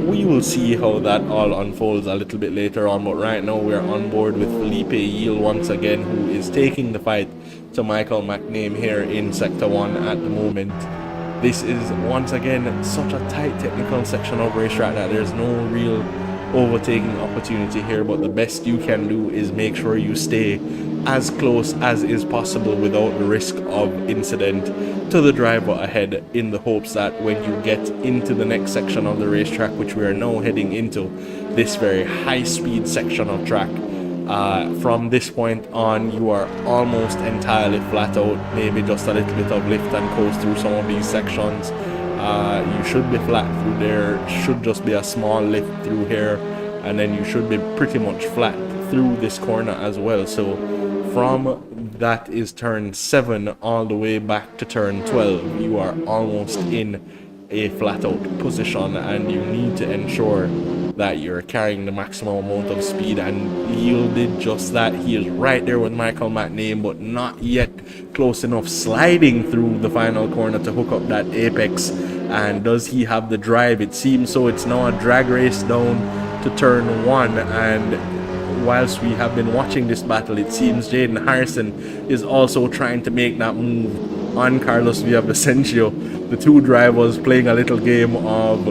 we will see how that all unfolds a little bit later on, but right now we're on board with Felipe Yiel once again, who is taking the fight to Michael McName here in Sector 1 at the moment. This is once again such a tight technical section of racetrack that there's no real overtaking opportunity here, but the best you can do is make sure you stay as close as is possible without the risk of incident to the driver ahead, in the hopes that when you get into the next section of the racetrack, which we are now heading into, this very high speed section of track, from this point on you are almost entirely flat out, maybe just a little bit of lift and coast through some of these sections. You should be flat through there, should just be a small lift through here, and then you should be pretty much flat through this corner as well. So from that is turn 7 all the way back to turn 12, you are almost in a flat out position, and you need to ensure that you're carrying the maximum amount of speed, and Yiel did just that. He is right there with Michael McName, but not yet close enough, sliding through the final corner to hook up that apex. And does he have the drive? It seems so. It's now a drag race down to turn 1, and whilst we have been watching this battle, it seems Jaden Harrison is also trying to make that move on Carlos Villavicencio. The two drivers playing a little game of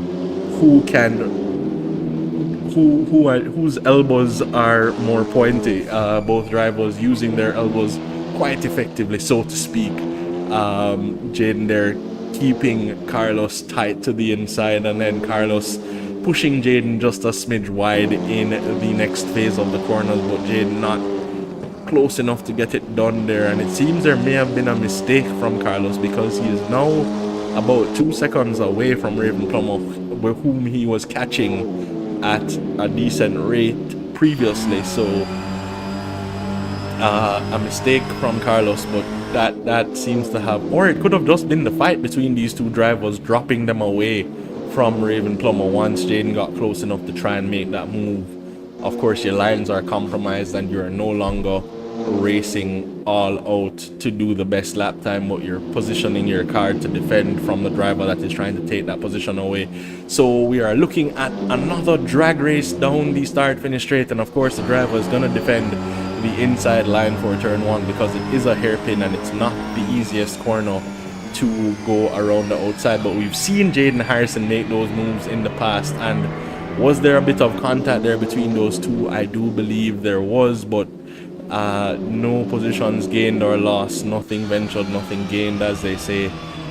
whose elbows are more pointy. Both drivers using their elbows quite effectively, so to speak. Jaden there keeping Carlos tight to the inside, and then Carlos pushing Jaden just a smidge wide in the next phase of the corners, but Jaden not close enough to get it done there. And it seems there may have been a mistake from Carlos, because he is now about 2 seconds away from Raven Plummer, with whom he was catching at a decent rate previously. So a mistake from Carlos, but that seems to have, or it could have just been the fight between these two drivers dropping them away from Raven Plummer once Jaden got close enough to try and make that move. Of course, your lines are compromised and you're no longer racing all out to do the best lap time, but you're positioning your car to defend from the driver that is trying to take that position away. So we are looking at another drag race down the start finish straight, and of course the driver is going to defend the inside line for turn 1, because it is a hairpin and it's not the easiest corner to go around the outside. But we've seen Jaden Harrison make those moves in the past, and was there a bit of contact there between those two? I do believe there was, but no positions gained or lost, nothing ventured, nothing gained, as they say.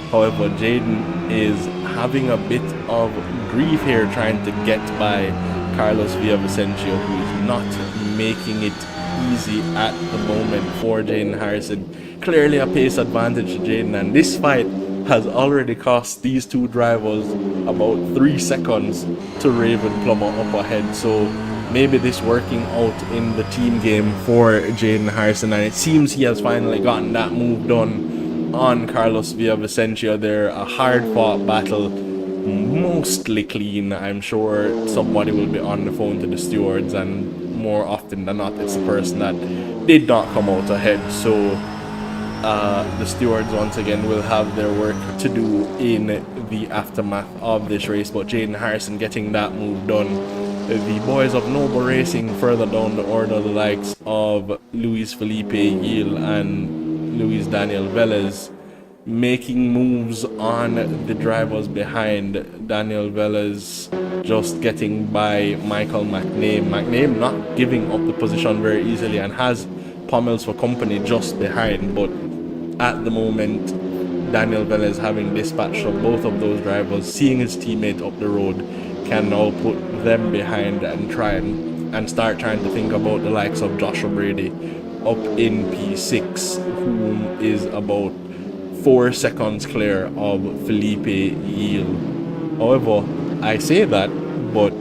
However, Jaden is having a bit of grief here trying to get by Carlos Villavicencio, who is not making it easy at the moment for Jaden Harrison. Clearly a pace advantage to Jaden, and this fight has already cost these two drivers about 3 seconds to Raven Plummer up ahead. So maybe this working out in the team game for Jaden Harrison, and it seems he has finally gotten that move done on Carlos Villavicencio there. A hard fought battle, mostly clean. I'm sure somebody will be on the phone to the stewards, and more often than not it's the person that did not come out ahead. So the stewards once again will have their work to do in the aftermath of this race, but Jaden Harrison getting that move done. The boys of Noble Racing further down the order, the likes of Luis Felipe Yiel and Luis Daniel Velez, making moves on the drivers behind. Daniel Velez just getting by Michael McName. McName not giving up the position very easily and has Pommels for company just behind, but at the moment Daniel Velez, having dispatched of both of those drivers, seeing his teammate up the road, can now put them behind and try and start trying to think about the likes of Joshua Brady up in P6, whom is about 4 seconds clear of Felipe Yiel. However, I say that, but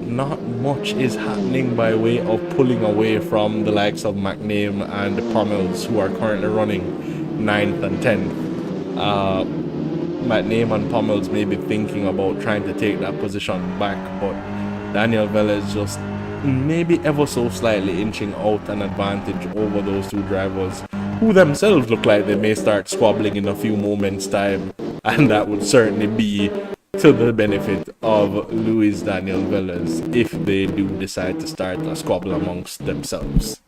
not much is happening by way of pulling away from the likes of McName and Pommels, who are currently running 9th and 10th. McName and Pommels may be thinking about trying to take that position back, but Daniel Velez just maybe ever so slightly inching out an advantage over those two drivers. who themselves look like they may start squabbling in a few moments' time, and that would certainly be to the benefit of Luis Daniel Velez if they do decide to start a squabble amongst themselves.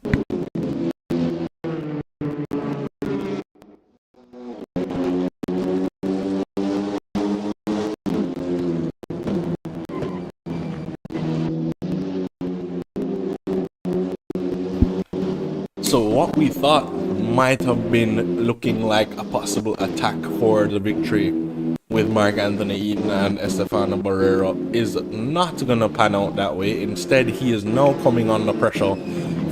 So what we thought might have been looking like a possible attack for the victory with Mark Anthony Eaton and Estefano Barrera is not going to pan out that way. Instead, he is now coming under pressure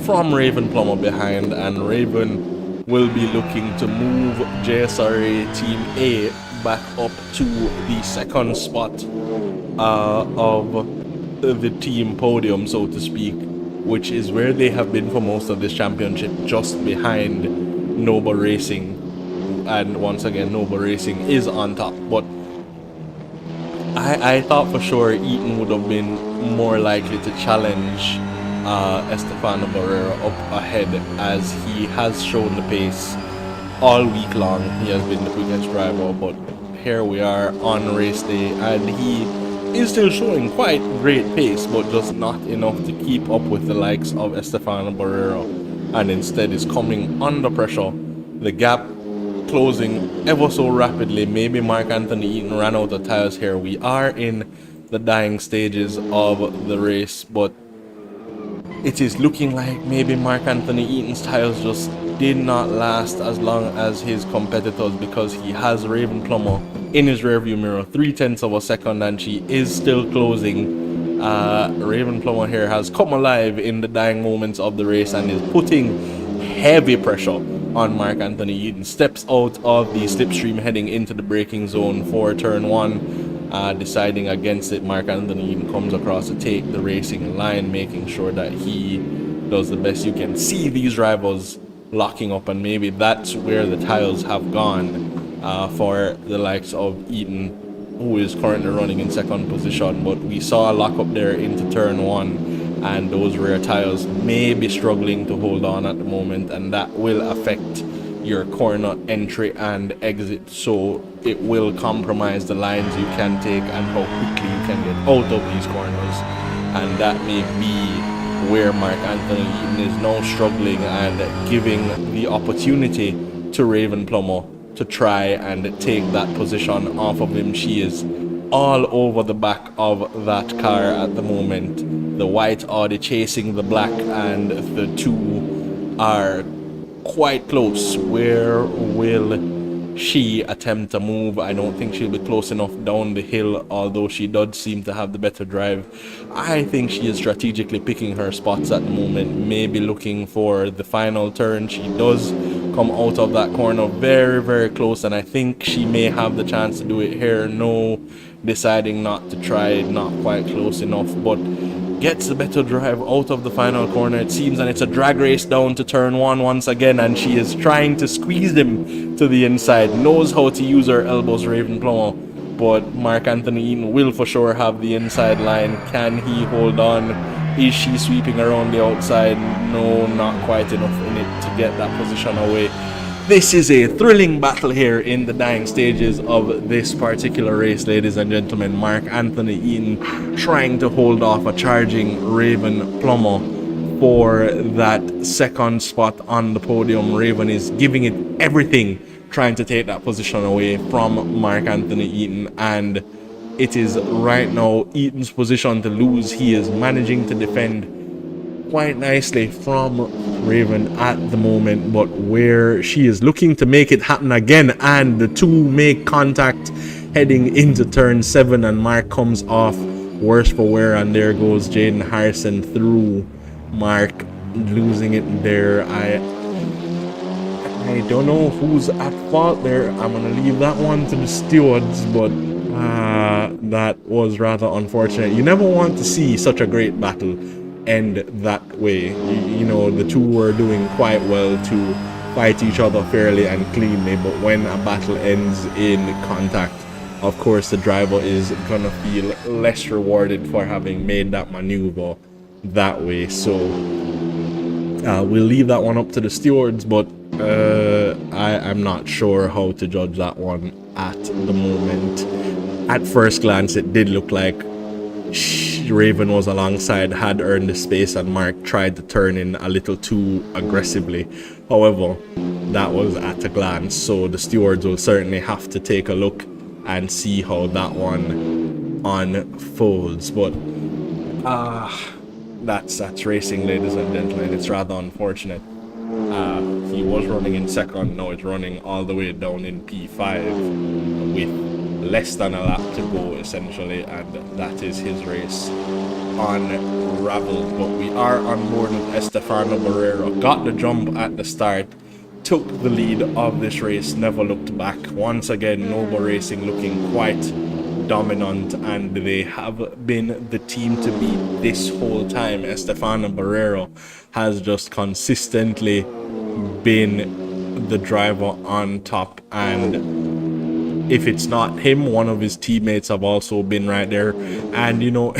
from Raven Plummer behind, and Raven will be looking to move JSRA Team A back up to the second spot of the team podium, so to speak, which is where they have been for most of this championship, just behind Nova Racing. And once again, Nova Racing is on top, but I thought for sure Eaton would have been more likely to challenge Estefano Barrera up ahead, as he has shown the pace all week long. He has been the quickest driver, but here we are on race day, and he is still showing quite great pace, but just not enough to keep up with the likes of Estefano Barrera, and instead is coming under pressure. The gap closing ever so rapidly. Maybe Mark Anthony Eaton ran out of tires here. We are in the dying stages of the race, but it is looking like maybe Mark Anthony Eaton's tires just did not last as long as his competitors, because he has Raven Plummer in his rearview mirror 0.3 of a second, and she is still closing. Raven Plummer here has come alive in the dying moments of the race and is putting heavy pressure on Mark Anthony Eaton. Steps out of the slipstream heading into the braking zone for turn 1, deciding against it. Mark Anthony Eaton comes across to take the racing line, making sure that he does the best. You can see these rivals locking up, and maybe that's where the tires have gone for the likes of Eaton, who is currently running in second position. But we saw a lock up there into turn 1, and those rear tires may be struggling to hold on at the moment, and that will affect your corner entry and exit, so it will compromise the lines you can take and how quickly you can get out of these corners. And that may be where Mark Anthony Eaton is now struggling and giving the opportunity to Raven Plummer to try and take that position off of him. She is all over the back of that car at the moment. The white Audi chasing the black, and the two are quite close. Where will she attempt to move? I don't think she'll be close enough down the hill, although she does seem to have the better drive. I think she is strategically picking her spots at the moment, maybe looking for the final turn. She does come out of that corner very, very close, and I think she may have the chance to do it here. No, deciding not to try, not quite close enough, but gets a better drive out of the final corner, it seems, and it's a drag race down to turn 1 once again, and she is trying to squeeze him to the inside. Knows how to use her elbows, Raven Plummer, but Mark Anthony Eaton will for sure have the inside line. Can he hold on? Is she sweeping around the outside? No, not quite enough in it to get that position away. This is a thrilling battle here in the dying stages of this particular race, ladies and gentlemen. Mark Anthony Eaton trying to hold off a charging Raven Plummer for that second spot on the podium. Raven is giving it everything, trying to take that position away from Mark Anthony Eaton, and it is right now Eaton's position to lose. He is managing to defend quite nicely from Raven at the moment, but where she is looking to make it happen again, and the two make contact heading into turn 7, and Mark comes off worse for wear, and there goes Jaden Harrison through Mark, losing it there. I don't know who's at fault there. I'm gonna leave that one to the stewards, but that was rather unfortunate. You never want to see such a great battle end that way. You know, the two were doing quite well to fight each other fairly and cleanly, but when a battle ends in contact, of course the driver is gonna feel less rewarded for having made that maneuver that way. So we'll leave that one up to the stewards, but I'm not sure how to judge that one at the moment. At first glance, it did look like Raven was alongside, had earned the space, and Mark tried to turn in a little too aggressively. However, that was at a glance, so the stewards will certainly have to take a look and see how that one unfolds. But that's racing, ladies and gentlemen. It's rather unfortunate. He was running in second, now it's running all the way down in P5 with less than a lap to go, essentially, and that is his race unraveled. But we are on board with Estefano Barrero. Got the jump at the start, took the lead of this race, never looked back. Once again, Noble Racing looking quite dominant, and they have been the team to beat this whole time. Estefano Barrero has just consistently been the driver on top, and if it's not him, one of his teammates have also been right there. And you know,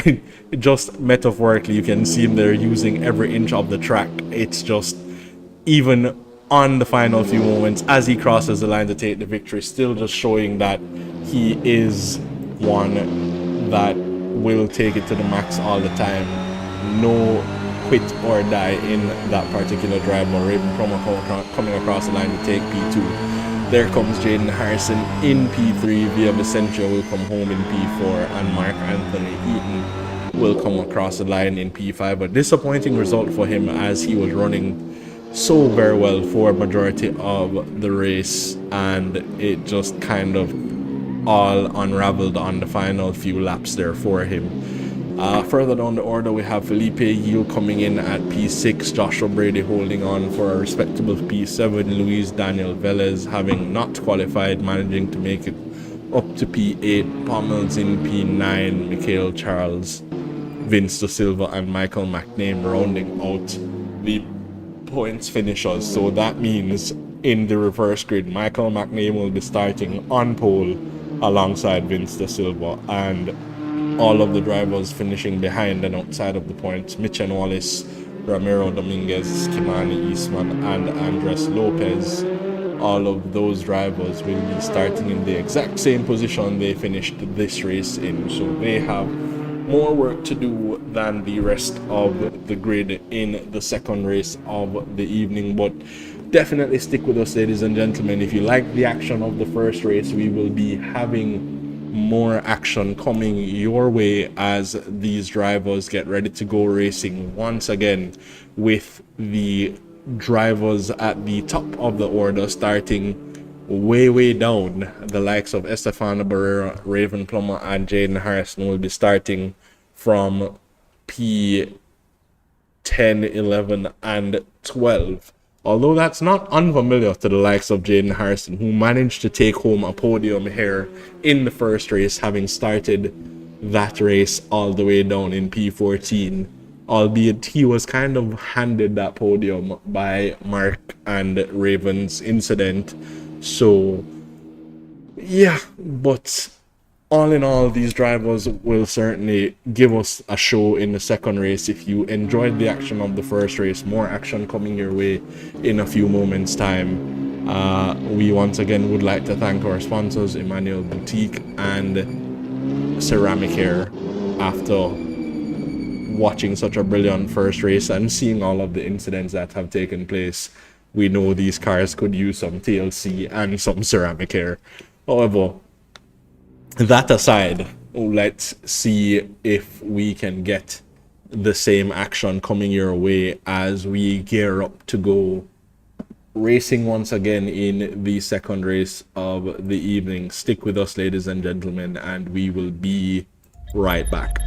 just metaphorically, you can see him there using every inch of the track. It's just, even on the final few moments as he crosses the line to take the victory, still just showing that he is one that will take it to the max all the time. No quit or die in that particular drive. But Raven Plummer coming across the line to take P2. There comes Jaden Harrison in P3. Via Vicencio will come home in P4, and Mark Anthony Eaton will come across the line in P5. A disappointing result for him, as he was running so very well for a majority of the race, and it just kind of all unraveled on the final few laps there for him. Further down the order, we have Felipe Yiel coming in at P6, Joshua Brady holding on for a respectable P7, Luis Daniel Velez, having not qualified, managing to make it up to P8, Pommels in P9, Mikhail Charles, Vince Da Silva, and Michael McName rounding out the points finishers. So that means in the reverse grid, Michael McName will be starting on pole alongside Vince Da Silva, and all of the drivers finishing behind and outside of the points: Mitchen Wallace, Ramiro Dominguez, Kimani Eastman, and Andres Lopez. All of those drivers will be starting in the exact same position they finished this race in, so they have more work to do than the rest of the grid in the second race of the evening. But definitely stick with us, ladies and gentlemen. If you like the action of the first race, we will be having more action coming your way as these drivers get ready to go racing once again, with the drivers at the top of the order starting way down. The likes of Estefano Barrera, Raven Plummer, and Jaden Harrison will be starting from P10, 11, and 12. Although that's not unfamiliar to the likes of Jaden Harrison, who managed to take home a podium here in the first race, having started that race all the way down in P14, albeit he was kind of handed that podium by Mark and Raven's incident. So yeah, but all in all, these drivers will certainly give us a show in the second race. If you enjoyed the action of the first race, more action coming your way in a few moments time. We once again would like to thank our sponsors, Emmanuel Boutique and Ceramic Hair. After watching such a brilliant first race and seeing all of the incidents that have taken place, we know these cars could use some TLC and some ceramic hair. However, that aside, let's see if we can get the same action coming your way as we gear up to go racing once again in the second race of the evening. Stick with us, ladies and gentlemen, and we will be right back.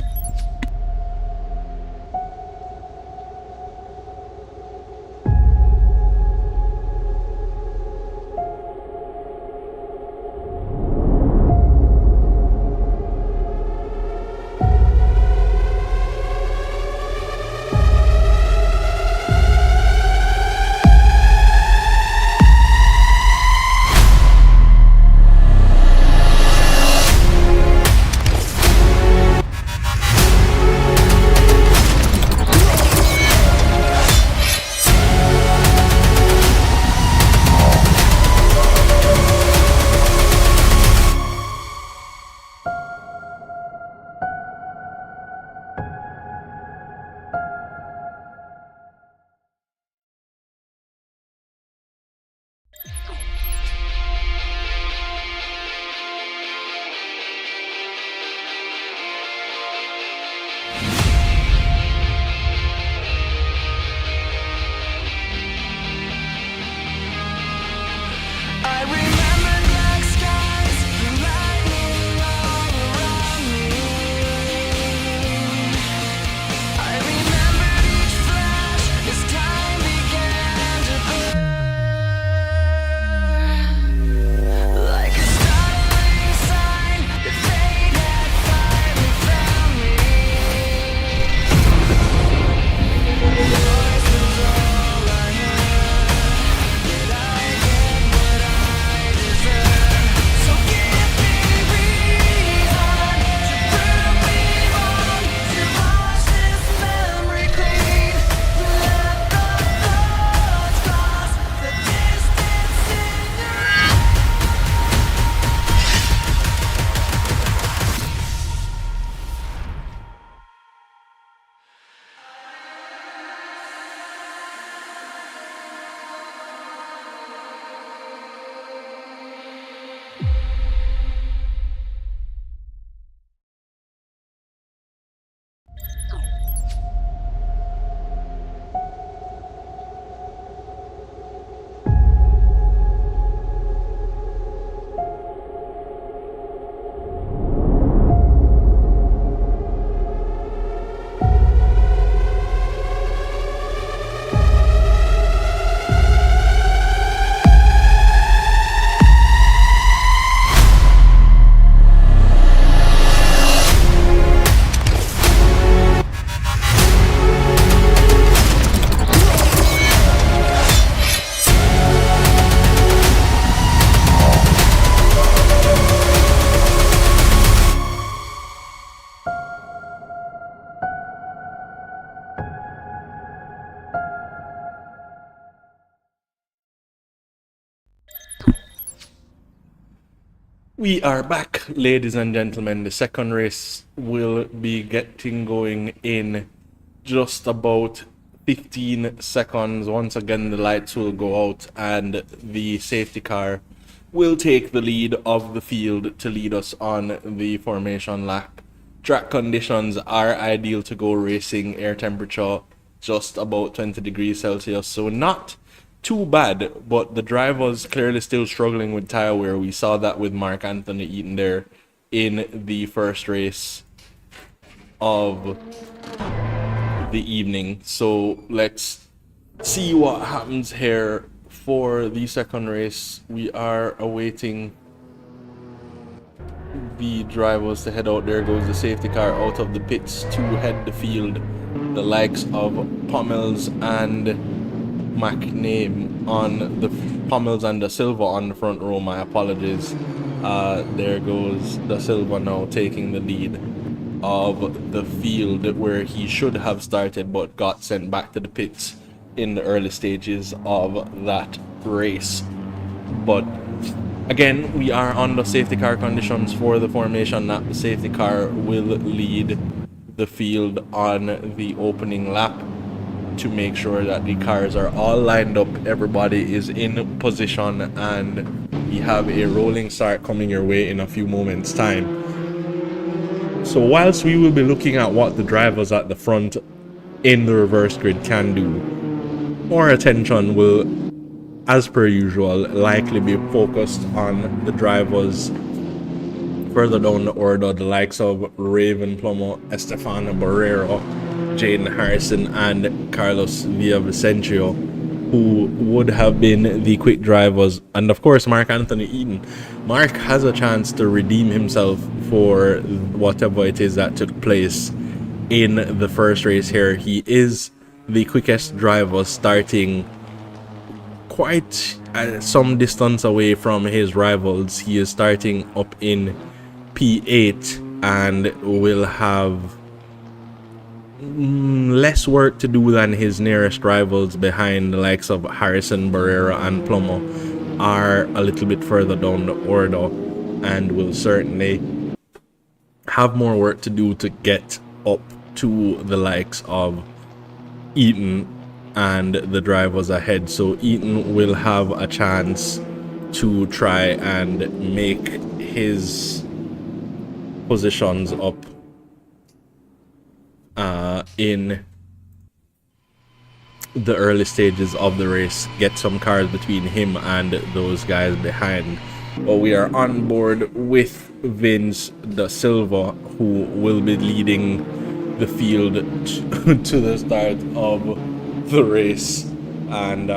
We are back, ladies and gentlemen. The second race will be getting going in just about 15 seconds. Once again, the lights will go out and the safety car will take the lead of the field to lead us on the formation lap. Track conditions are ideal to go racing. Air temperature just about 20 degrees Celsius, so not too bad, but the driver's clearly still struggling with tire wear. We saw that with Mark Anthony Eaton there in the first race of the evening. So let's see what happens here for the second race. We are awaiting the drivers to head out. There goes the safety car out of the pits to head the field. The likes of Pommels and McName on the Pommels and the Silva on the front row. My apologies. There goes the Silva now taking the lead of the field where he should have started but got sent back to the pits in the early stages of that race. But again, we are on the safety car conditions for the formation that the safety car will lead the field on the opening lap to make sure that the cars are all lined up, everybody is in position, and we have a rolling start coming your way in a few moments time. So whilst we will be looking at what the drivers at the front in the reverse grid can do, our attention will, as per usual, likely be focused on the drivers further down the order, the likes of Raven Plummer, Estefano Barrero, Jaden Harrison, and Carlos Villavicencio, who would have been the quick drivers, and of course Mark Anthony Eaton. Mark has a chance to redeem himself for whatever it is that took place in the first race here. He is the quickest driver, starting quite some distance away from his rivals. He is starting up in P8 and will have less work to do than his nearest rivals behind. The likes of Harrison, Barrera, and Plummer are a little bit further down the order and will certainly have more work to do to get up to the likes of Eaton and the drivers ahead. So Eaton will have a chance to try and make his positions up in the early stages of the race, get some cars between him and those guys behind. But we are on board with Vince da Silva, who will be leading the field to the start of the race, and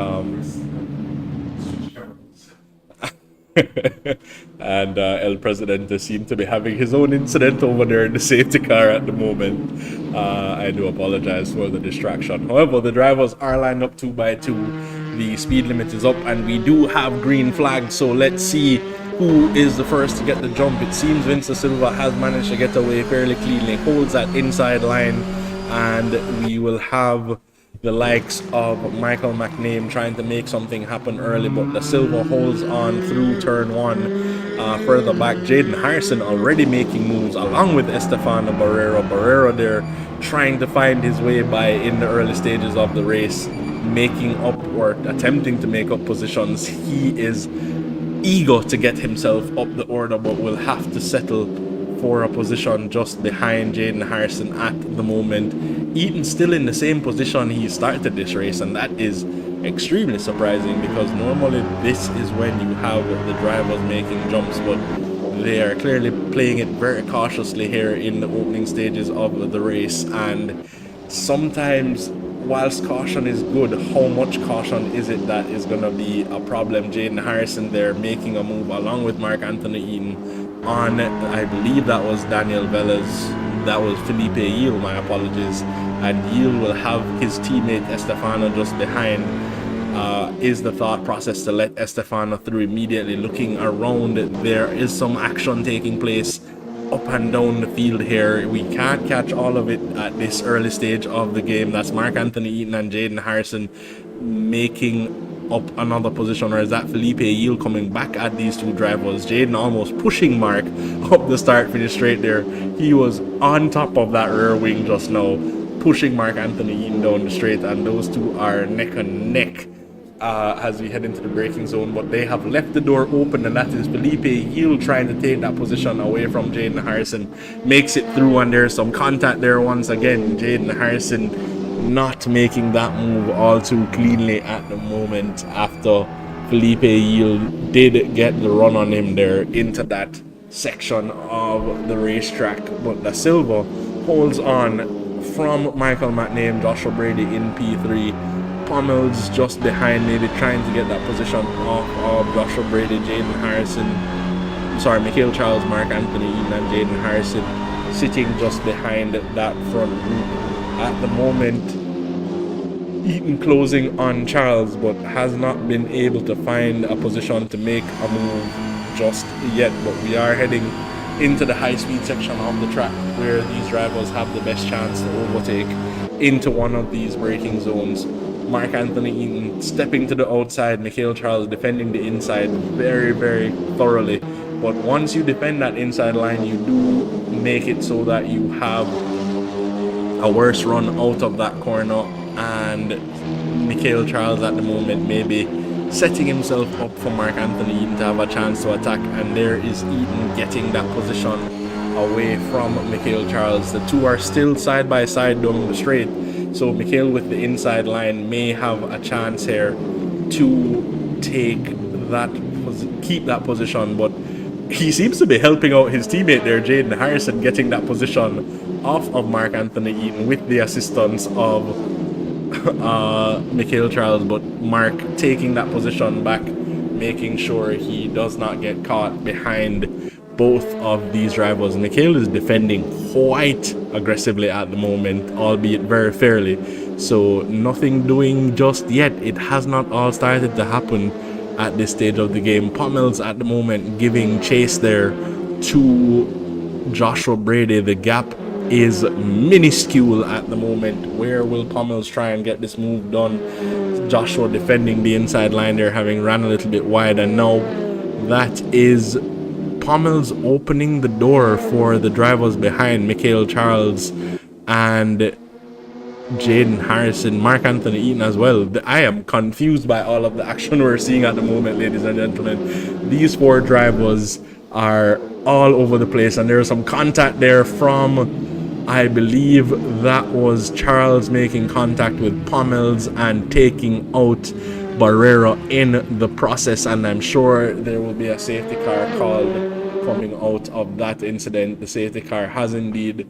and El Presidente seemed to be having his own incident over there in the safety car at the moment. I do apologize for the distraction. However, the drivers are lined up 2 by 2. The speed limit is up and we do have green flags, so let's see who is the first to get the jump. It seems Vince da Silva has managed to get away fairly cleanly, holds that inside line, and we will have the likes of Michael McName trying to make something happen early, but da Silva holds on through turn 1. Further back, Jaden Harrison already making moves along with Estefano Barrero. Barrero there trying to find his way by in the early stages of the race, making up or attempting to make up positions. He is eager to get himself up the order, but will have to settle for a position just behind Jaden Harrison at the moment. Eaton still in the same position he started this race, and that is extremely surprising because normally this is when you have the drivers making jumps, but they are clearly playing it very cautiously here in the opening stages of the race. And sometimes, whilst caution is good, how much caution is it that is going to be a problem? Jaden Harrison there making a move along with Mark Anthony Eaton on, I believe that was Daniel Velez, that was Felipe Yil, my apologies, and Yil will have his teammate Estefano just behind. Is the thought process to let Estefano through immediately? Looking around, there is some action taking place up and down the field here. We can't catch all of it at this early stage of the game. That's Mark Anthony Eaton and Jaden Harrison making up another position, or is that Felipe Yield coming back at these two drivers? Jaden almost pushing Mark up the start finish straight there. He was on top of that rear wing just now, pushing Mark Anthony Eaton down the straight, and those two are neck and neck as we head into the braking zone. But they have left the door open, and that is Felipe Yield trying to take that position away from Jaden Harrison. Makes it through, and there's some contact there once again. Jaden Harrison not making that move all too cleanly at the moment, after Felipe Yield did get the run on him there into that section of the racetrack. But the silver holds on from Michael McName, Joshua Brady in P3. Pommel's just behind, maybe trying to get that position off of Joshua Brady, Jaden Harrison, Mikhail Charles, Mark Anthony Eaton, and Jaden Harrison sitting just behind that front group. At the moment, Eaton closing on Charles, but has not been able to find a position to make a move just yet. But we are heading into the high-speed section of the track, where these drivers have the best chance to overtake into one of these braking zones. Mark Anthony Eaton stepping to the outside, Mikhail Charles defending the inside very, very thoroughly. But once you defend that inside line, you do make it so that you have a worse run out of that corner, and Mikhail Charles at the moment maybe setting himself up for Mark Anthony Eaton to have a chance to attack, and there is Eaton getting that position away from Mikhail Charles. The two are still side by side down the straight, so Mikhail with the inside line may have a chance here to keep that position, but he seems to be helping out his teammate there, Jaden Harrison, getting that position off of Mark Anthony Eaton with the assistance of Mikhail Charles. But Mark taking that position back, making sure he does not get caught behind both of these drivers. Mikhail is defending quite aggressively at the moment, albeit very fairly, so nothing doing just yet. It has not all started to happen at this stage of the game. Pommel's at the moment giving chase there to Joshua Brady. The gap is minuscule at the moment. Where will Pommel's try and get this move done? Joshua defending the inside line there, having ran a little bit wide, and now that is Pommel's opening the door for the drivers behind, Mikhail Charles and Jaden Harrison, Mark Anthony Eaton as well. I am confused by all of the action we're seeing at the moment, ladies and gentlemen. These four drivers are all over the place, and there's some contact there from, I believe that was Charles making contact with Pommel's and taking out Barrera in the process, and I'm sure there will be a safety car called coming out of that incident. The safety car has indeed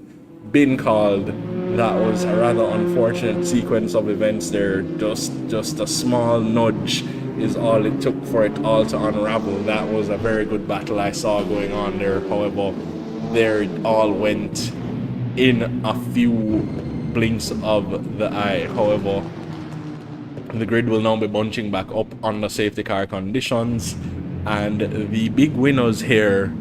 been called. That was a rather unfortunate sequence of events there. Just a small nudge is all it took for it all to unravel. That was a very good battle I saw going on there. However, there it all went in a few blinks of the eye. However, the grid will now be bunching back up under safety car conditions, and the big winners here,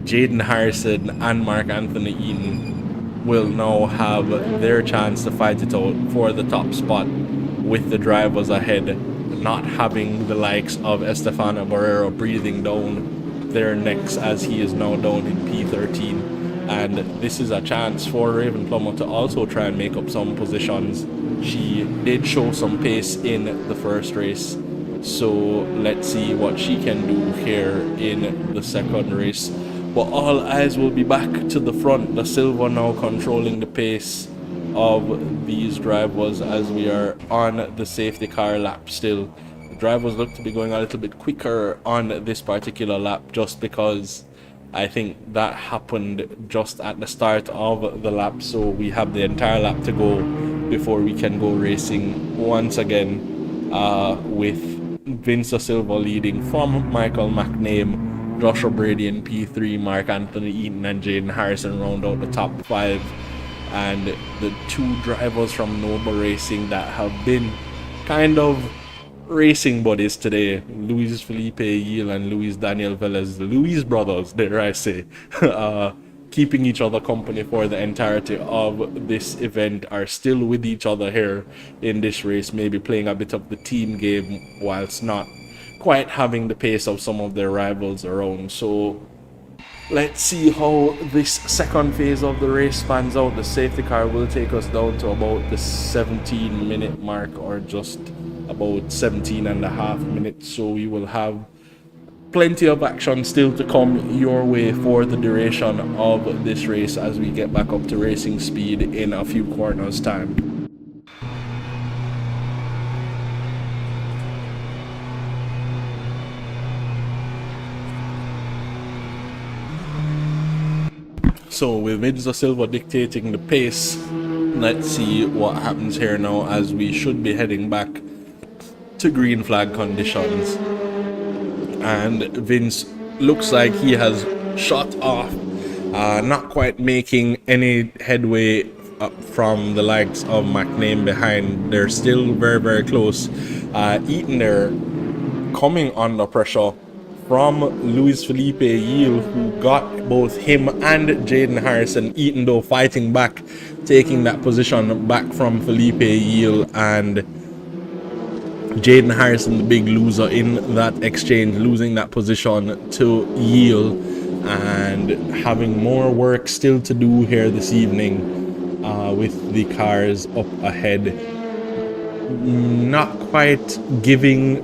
Jaden Harrison and Mark Anthony Eaton, will now have their chance to fight it out for the top spot, with the drivers ahead not having the likes of Estefano Barrera breathing down their necks, as he is now down in P13. And this is a chance for Raven Plummer to also try and make up some positions. She did show some pace in the first race, so let's see what she can do here in the second race. But all eyes will be back to the front, the silver now controlling the pace of these drivers as we are on the safety car lap still. The drivers look to be going a little bit quicker on this particular lap, just because I think that happened just at the start of the lap, so we have the entire lap to go before we can go racing once again, with Vince Silva leading from Michael McName, Joshua Brady in P3, Mark Anthony Eaton and Jaden Harrison round out the top 5. And the two drivers from Noble Racing that have been kind of racing buddies today, Luis Felipe Yield and Luis Daniel Velez, the Luis brothers, dare I say, keeping each other company for the entirety of this event are still with each other here in this race, maybe playing a bit of the team game whilst not quite having the pace of some of their rivals around. So let's see how this second phase of the race spans out. The safety car will take us down to about the 17-minute mark, or just about 17 and a half minutes. So we will have plenty of action still to come your way for the duration of this race as we get back up to racing speed in a few corners time. So with Windsor Silva dictating the pace, let's see what happens here now as we should be heading back to green flag conditions. And Vince looks like he has shot off, not quite making any headway from the likes of McName behind. They're still very, very close. Eaton there coming under pressure from Luis Felipe Yiel, who got both him and Jaden Harrison. Eaton though fighting back, taking that position back from Felipe Yiel, and Jaden Harrison the big loser in that exchange, losing that position to Yiel, and having more work still to do here this evening with the cars up ahead. Not quite giving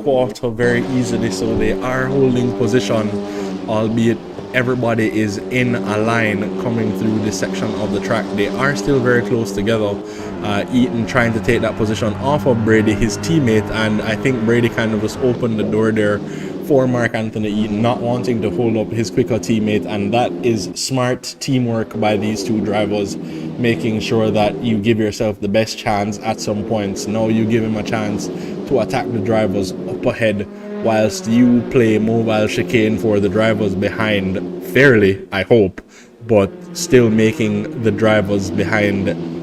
quarter very easily, so they are holding position, albeit everybody is in a line coming through this section of the track. They are still very close together. Eaton trying to take that position off of Brady, his teammate, and I think Brady kind of just opened the door there for Mark Anthony Eaton, not wanting to hold up his quicker teammate, and that is smart teamwork by these two drivers, making sure that you give yourself the best chance at some points. Now you give him a chance to attack the drivers up ahead whilst you play mobile chicane for the drivers behind fairly, I hope, but still making the drivers behind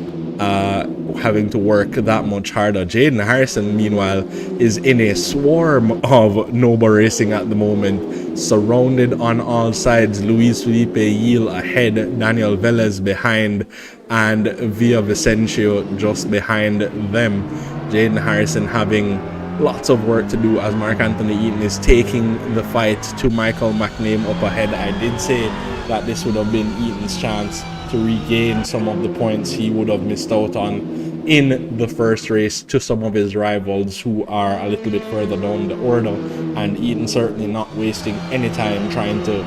having to work that much harder. Jaden Harrison, meanwhile, is in a swarm of Nova Racing at the moment, surrounded on all sides. Luis Felipe Yiel ahead, Daniel Velez behind, and Via Vicencio just behind them. Jaden Harrison having lots of work to do as Mark Anthony Eaton is taking the fight to Michael McName up ahead. I did say that this would have been Eaton's chance to regain some of the points he would have missed out on in the first race to some of his rivals who are a little bit further down the order, and Eaton certainly not wasting any time trying to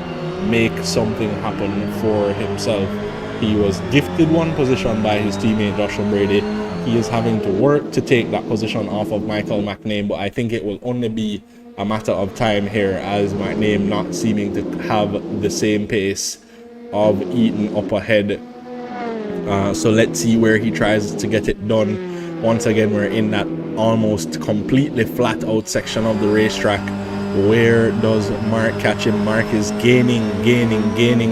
make something happen for himself. He was gifted one position by his teammate Joshua Brady. He is having to work to take that position off of Michael McName, but I think it will only be a matter of time here, as McName not seeming to have the same pace of Eaton up ahead. So let's see where he tries to get it done. Once again, we're in that almost completely flat out section of the racetrack. Where does Mark catch him? Mark is gaining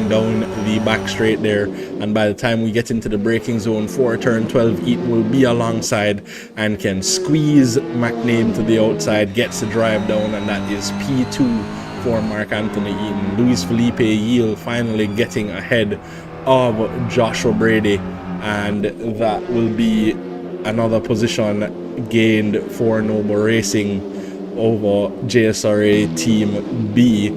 down the back straight there, and by the time we get into the braking zone for turn 12, Eaton will be alongside and can squeeze McName to the outside, gets the drive down, and that is P2 for Mark Anthony Eaton. Luis Felipe Yiel finally getting ahead of Joshua Brady, and that will be another position gained for Noble Racing over JSRA Team B.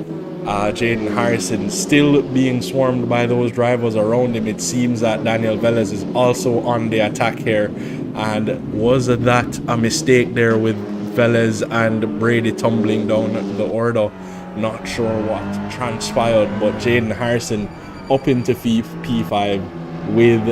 Jaden Harrison still being swarmed by those drivers around him. It seems that Daniel Velez is also on the attack here, and was that a mistake there with Velez and Brady tumbling down the order? Not sure what transpired, but Jaden Harrison up into P5 with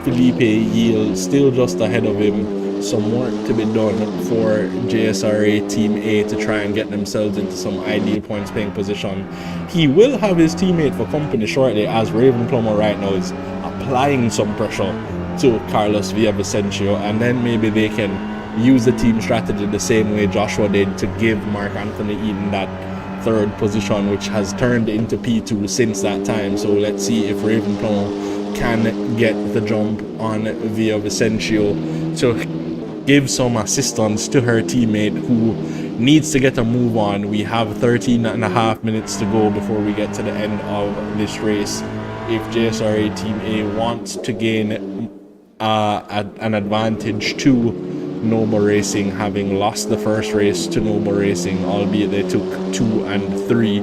Felipe Yiel still just ahead of him. Some work to be done for JSRA Team A to try and get themselves into some ideal points paying position. He will have his teammate for company shortly, as Raven Plummer right now is applying some pressure to Carlos Villavicencio, and then maybe they can use the team strategy the same way Joshua did to give Mark Anthony Eaton that third position, which has turned into P2 since that time. So let's see if Raven Plummer can get the jump on Villavicencio to give some assistance to her teammate who needs to get a move on. We have 13 and a half minutes to go before we get to the end of this race if JSRA Team A wants to gain an advantage to Noble Racing, having lost the first race to Noble Racing, albeit they took 2 and 3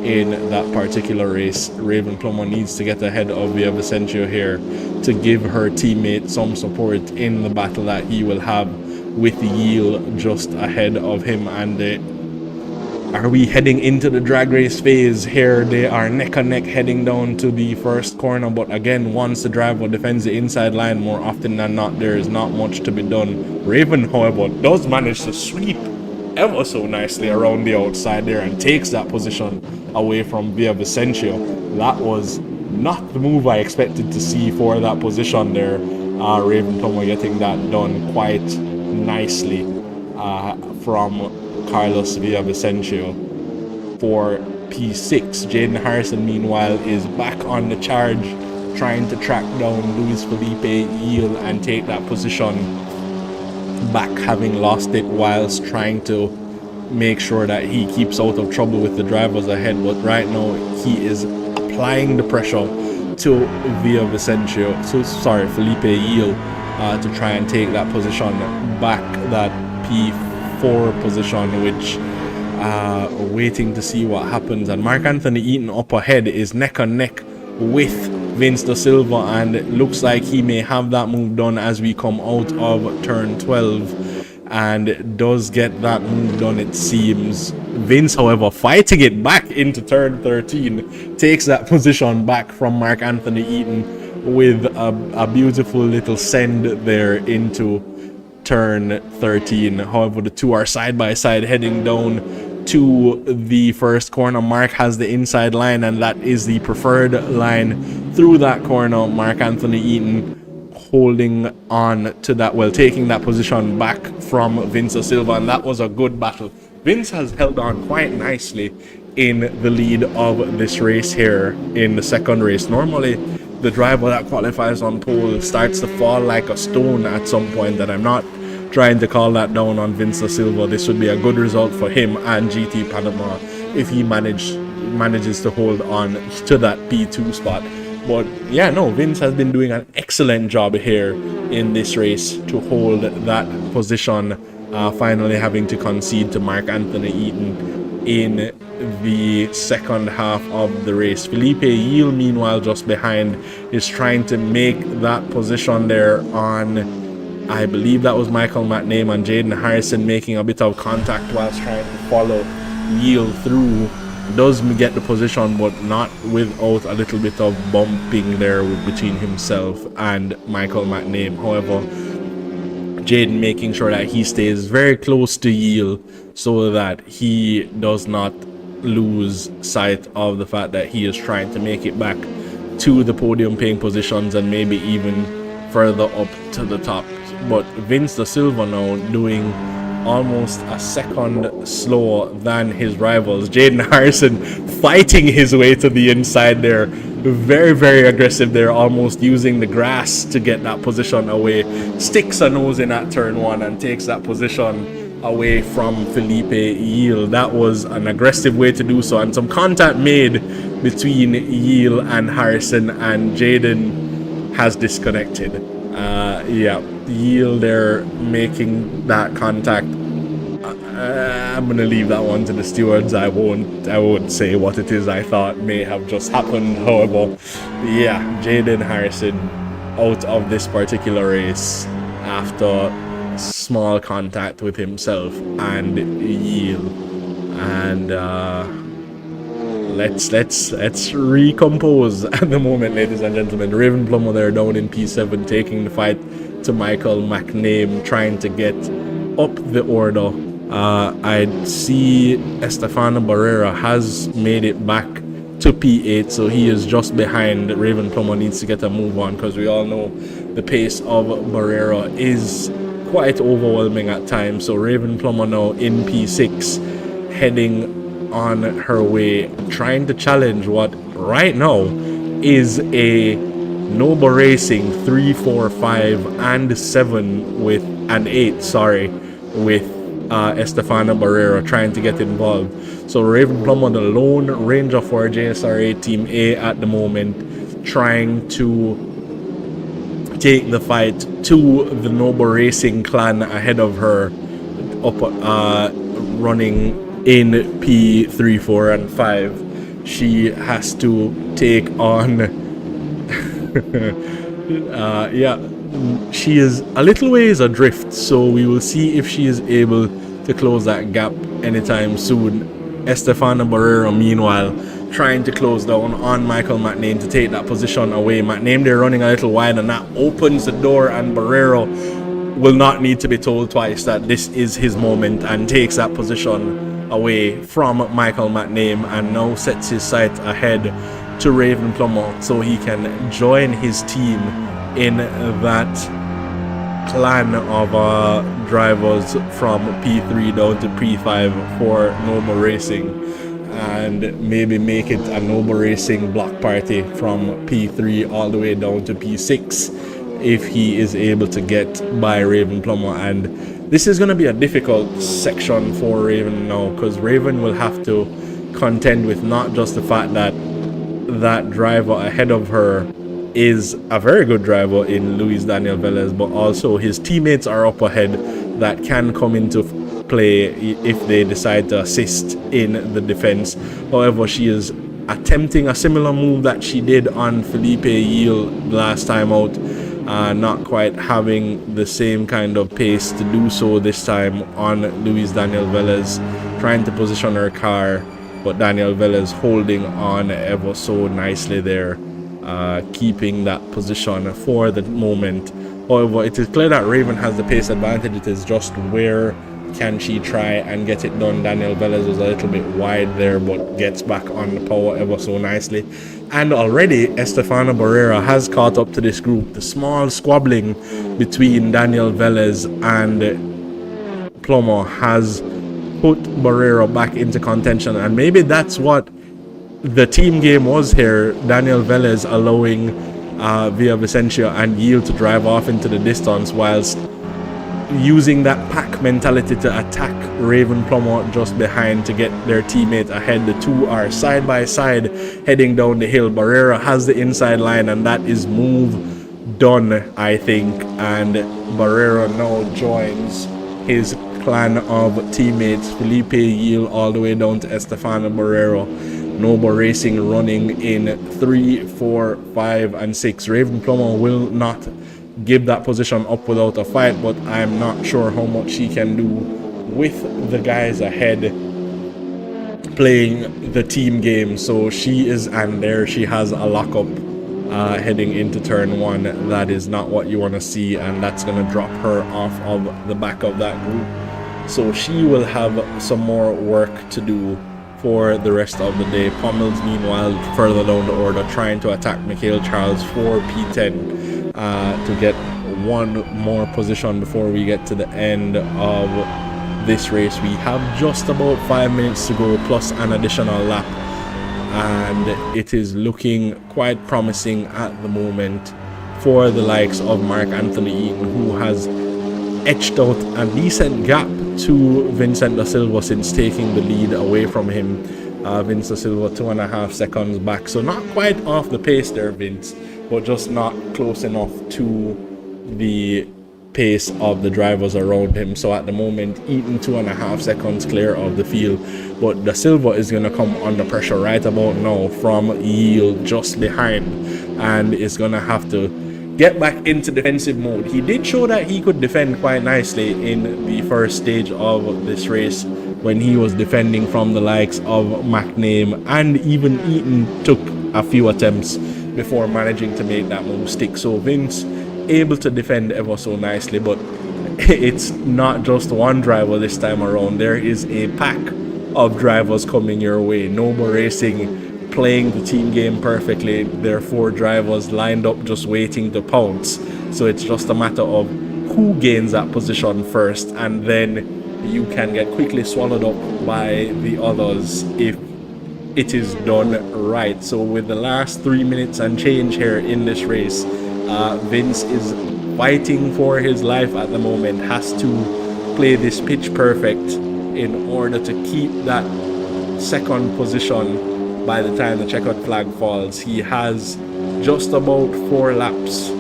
in that particular race. Raven Plummer needs to get ahead of Via Vicencio here to give her teammate some support in the battle that he will have with Yield just ahead of him. And are we heading into the drag race phase here? They are neck and neck heading down to the first corner, but again, once the driver defends the inside line, more often than not, there is not much to be done. Raven, however, does manage to sweep ever so nicely around the outside there and takes that position away from Via Vicencio. That was not the move I expected to see for that position there. Raven Plummer getting that done quite nicely from Carlos Via Vicencio for P6. Jaden Harrison, meanwhile, is back on the charge, trying to track down Luis Felipe Yield and take that position back, having lost it whilst trying to make sure that he keeps out of trouble with the drivers ahead. But right now, he is applying the pressure to Via Vicencio, Felipe Yield, to try and take that position back, that P4 position, which waiting to see what happens. And Mark Anthony Eaton up ahead is neck and neck with Vince Da Silva, and it looks like he may have that move done as we come out of turn 12, and does get that move done, it seems. Vince, however, fighting it back into turn 13, takes that position back from Mark Anthony Eaton with a beautiful little send there into turn 13. However, the two are side by side heading down to the first corner. Mark has the inside line, and that is the preferred line through that corner. Mark Anthony Eaton holding on to that, well, taking that position back from Vince Da Silva, and that was a good battle. Vince has held on quite nicely in the lead of this race here in the second race. Normally, the driver that qualifies on pole starts to fall like a stone at some point, and I'm not trying to call that down on Vince Da Silva. This would be a good result for him and GT Panama if he manages to hold on to that P2 spot. But yeah, no, Vince has been doing an excellent job here in this race to hold that position, finally having to concede to Mark Anthony Eaton in the second half of the race. Felipe Yield, meanwhile, just behind, is trying to make that position there on, I believe that was Michael McName, and Jaden Harrison making a bit of contact whilst trying to follow Yield through. Does get the position, but not without a little bit of bumping there between himself and Michael McName. However, Jaden making sure that he stays very close to Yield so that he does not lose sight of the fact that he is trying to make it back to the podium paying positions and maybe even further up to the top. But Vince Da Silva now doing almost a second slower than his rivals. Jaden Harrison fighting his way to the inside there, very, very aggressive there, almost using the grass to get that position away. Sticks a nose in at turn 1 and takes that position away from Felipe Yield. That was an aggressive way to do so, and some contact made between Yield and Harrison, and Jaden has disconnected. Yield there making that contact. I'm gonna leave that one to the stewards. I won't say what it is I thought may have just happened. However, yeah, Jaden Harrison out of this particular race after small contact with himself and Yield. And let's recompose at the moment, ladies and gentlemen. Raven Plummer there down in P7, taking the fight to Michael McName, trying to get up the order. I see Estefano Barrera has made it back to P8, so he is just behind. Raven Plummer needs to get a move on, because we all know the pace of Barrera is quite overwhelming at times. So Raven Plummer now in P6, heading on her way, trying to challenge what right now is a Noble Racing 3, 4, 5, and 7 with an 8, with Estefano Barrera trying to get involved. So Raven Plummer, the lone ranger for JSRA Team A at the moment, trying to take the fight to the Noble Racing clan ahead of her, up running in P3, 4, and 5. She has to take on yeah, she is a little ways adrift, so we will see if she is able to close that gap anytime soon. Estefana Barrera, meanwhile, trying to close down on Michael McName to take that position away. McName there running a little wide, and that opens the door, and Barrera will not need to be told twice that this is his moment, and takes that position away from Michael McName, and now sets his sight ahead to Raven Plummer so he can join his team in that clan of drivers from P3 down to P5 for Noble Racing, and maybe make it a Noble Racing block party from P3 all the way down to P6 if he is able to get by Raven Plummer. And this is going to be a difficult section for Raven now, because Raven will have to contend with not just the fact that that driver ahead of her is a very good driver in Luis Daniel Velez, but also his teammates are up ahead that can come into play if they decide to assist in the defense. However, she is attempting a similar move that she did on Felipe Yield last time out, not quite having the same kind of pace to do so this time on Luis Daniel Velez, trying to position her car, but Daniel Velez holding on ever so nicely there, keeping that position for the moment. However, it is clear that Raven has the pace advantage. It is just where can she try and get it done. Daniel Velez was a little bit wide there, but gets back on the power ever so nicely. And already Estefana Barrera has caught up to this group. The small squabbling between Daniel Velez and Plummer has put Barrera back into contention, and maybe that's what the team game was here. Daniel Velez allowing Villavicencio and Yield to drive off into the distance, whilst using that pack mentality to attack Raven Plummer just behind to get their teammate ahead. The two are side by side heading down the hill. Barrera has the inside line, and that is move done, I think, and Barrera now joins his clan of teammates, Felipe Yield all the way down to Estefana Barrera. Noble Racing running in 3, 4, 5, and 6. Raven Plummer will not give that position up without a fight, but I'm not sure how much she can do with the guys ahead playing the team game. So she is, and there she has a lockup heading into turn 1. That is not what you want to see, and that's going to drop her off of the back of that group. So she will have some more work to do for the rest of the day. Pommels, meanwhile, further down the order, trying to attack Mikhail Charles for P10 to get one more position before we get to the end of this race. We have just about 5 minutes to go, plus an additional lap, and it is looking quite promising at the moment for the likes of Mark Anthony Eaton, who has etched out a decent gap to Vincent da Silva since taking the lead away from him. Vince da Silva 2.5 seconds back, so not quite off the pace there, Vince, but just not close enough to the pace of the drivers around him. So at the moment, Eaton 2.5 seconds clear of the field, but da Silva is going to come under pressure right about now from Yield just behind, and is going to have to get back into defensive mode. He did show that he could defend quite nicely in the first stage of this race when he was defending from the likes of McName, and even Eaton took a few attempts before managing to make that move stick. So Vince able to defend ever so nicely, but it's not just one driver this time around. There is a pack of drivers coming your way. Noble Racing playing the team game perfectly. There are 4 drivers lined up just waiting to pounce, so it's just a matter of who gains that position first, and then you can get quickly swallowed up by the others if it is done right. So with the last 3 minutes and change here in this race, Vince is fighting for his life at the moment, has to play this pitch perfect in order to keep that second position by the time the checkered flag falls. He has just about 4 laps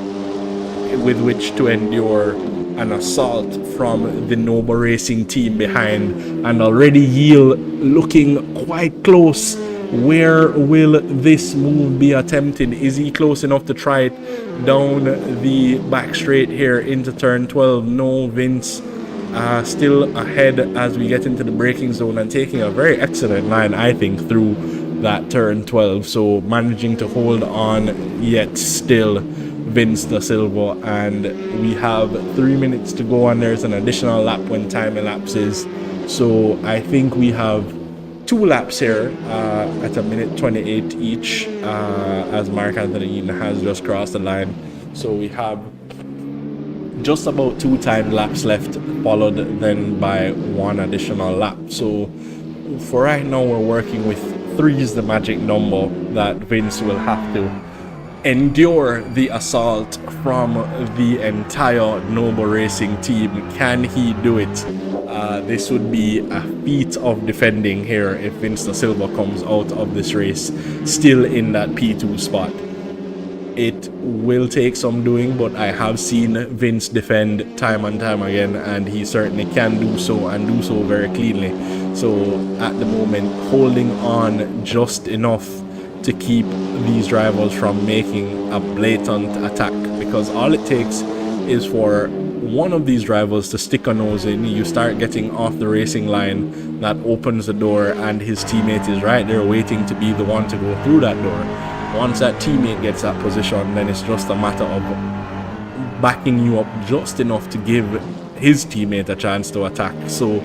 with which to endure an assault from the Noble Racing team behind, and already Yield looking quite close. Where will this move be attempted? Is he close enough to try it down the back straight here into turn 12? No, Vince still ahead as we get into the braking zone and taking a very excellent line, I think, through that turn 12. So managing to hold on, yet still Vince da Silva, and we have 3 minutes to go, and there's an additional lap when time elapses. So I think we have 2 laps here at a minute 28 each, as Mark Anthony Eaton has just crossed the line. So we have just about 2 time laps left, followed then by 1 additional lap. So for right now, we're working with 3 is the magic number that Vince will have to endure the assault from the entire Noble Racing team. Can he do it? This would be a feat of defending here if Vince da Silva comes out of this race still in that P2 spot. It will take some doing, but I have seen Vince defend time and time again, and he certainly can do so, and do so very cleanly. So at the moment, holding on just enough to keep these drivers from making a blatant attack, because all it takes is for one of these drivers to stick a nose in. You start getting off the racing line, that opens the door, and his teammate is right there waiting to be the one to go through that door. Once that teammate gets that position, then it's just a matter of backing you up just enough to give his teammate a chance to attack. So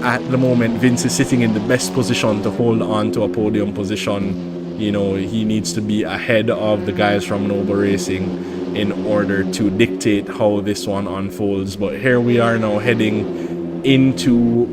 at the moment, Vince is sitting in the best position to hold on to a podium position. You know, he needs to be ahead of the guys from Noble Racing in order to dictate how this one unfolds. But here we are now heading into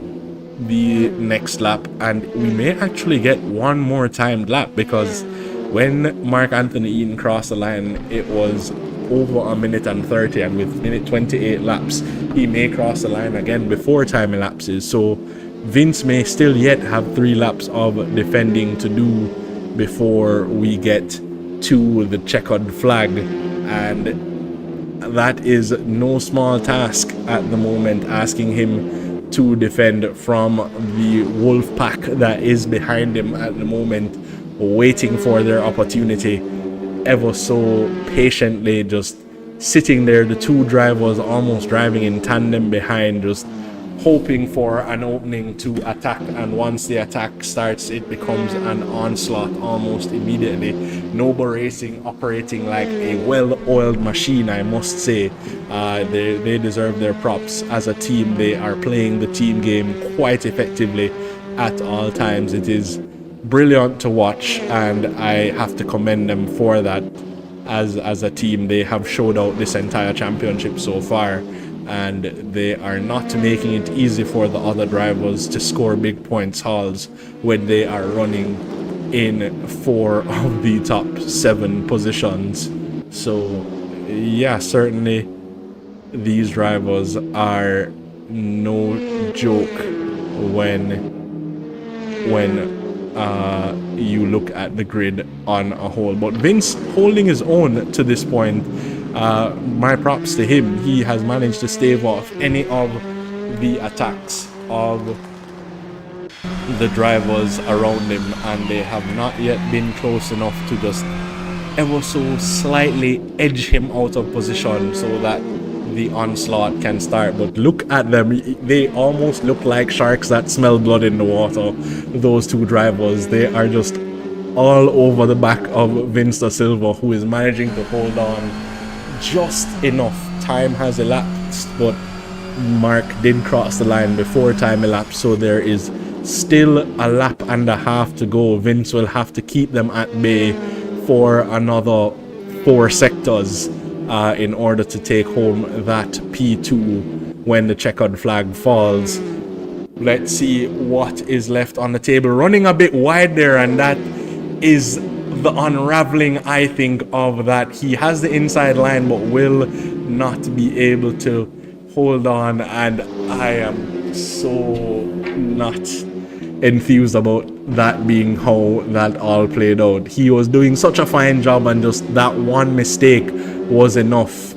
the next lap, and we may actually get one more timed lap, because when Mark Anthony Eaton crossed the line, it was over a minute and 30, and with minute 28 laps, he may cross the line again before time elapses. So Vince may still yet have 3 laps of defending to do before we get to the checkered flag, and that is no small task at the moment, asking him to defend from the wolf pack that is behind him at the moment, waiting for their opportunity, ever so patiently, just sitting there, the 2 drivers almost driving in tandem behind, just hoping for an opening to attack. And once the attack starts, it becomes an onslaught almost immediately. Noble Racing operating like a well-oiled machine, I must say. They deserve their props. As a team, they are playing the team game quite effectively at all times. It is brilliant to watch, and I have to commend them for that. As a team, they have showed out this entire championship so far, and they are not making it easy for the other drivers to score big points hauls when they are running in 4 of the top 7 positions. So yeah, certainly these drivers are no joke when you look at the grid on a whole. But Vince holding his own to this point. My props to him. He has managed to stave off any of the attacks of the drivers around him, and they have not yet been close enough to just ever so slightly edge him out of position so that the onslaught can start. But look at them, they almost look like sharks that smell blood in the water. Those 2 drivers, they are just all over the back of Vince da Silva, who is managing to hold on just enough. Time has elapsed, but Mark did cross the line before time elapsed, so there is still a lap and a half to go. Vince will have to keep them at bay for another 4 sectors in order to take home that P2 when the checkered flag falls. Let's see what is left on the table. Running a bit wide there, and that is the unraveling, I think, of that. He has the inside line but will not be able to hold on, and I am so not enthused about that being how that all played out. He was doing such a fine job, and just that one mistake was enough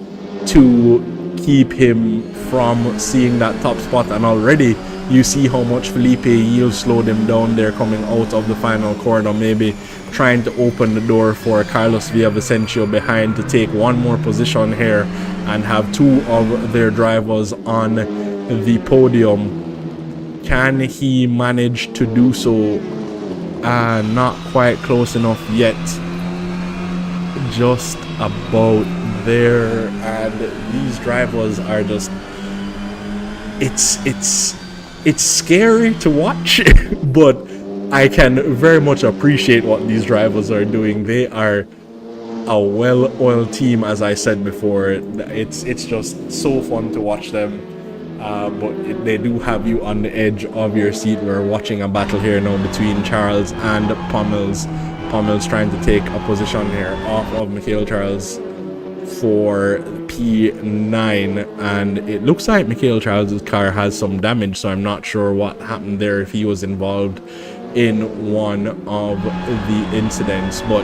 to keep him from seeing that top spot. And already you see how much Felipe Yield slowed him down there coming out of the final corner, maybe trying to open the door for Carlos Villavicencio behind to take one more position here and have two of their drivers on the podium. Can he manage to do so? Not quite close enough yet. Just about there. And these drivers are just... It's scary to watch, but I can very much appreciate what these drivers are doing. They are a well-oiled team, as I said before. It's just so fun to watch them. But they do have you on the edge of your seat. We're watching a battle here now between Charles and Pommels. Pommels trying to take a position here off of Michael Charles for P9, and it looks like Michael Charles' car has some damage, so I'm not sure what happened there, if he was involved in one of the incidents. But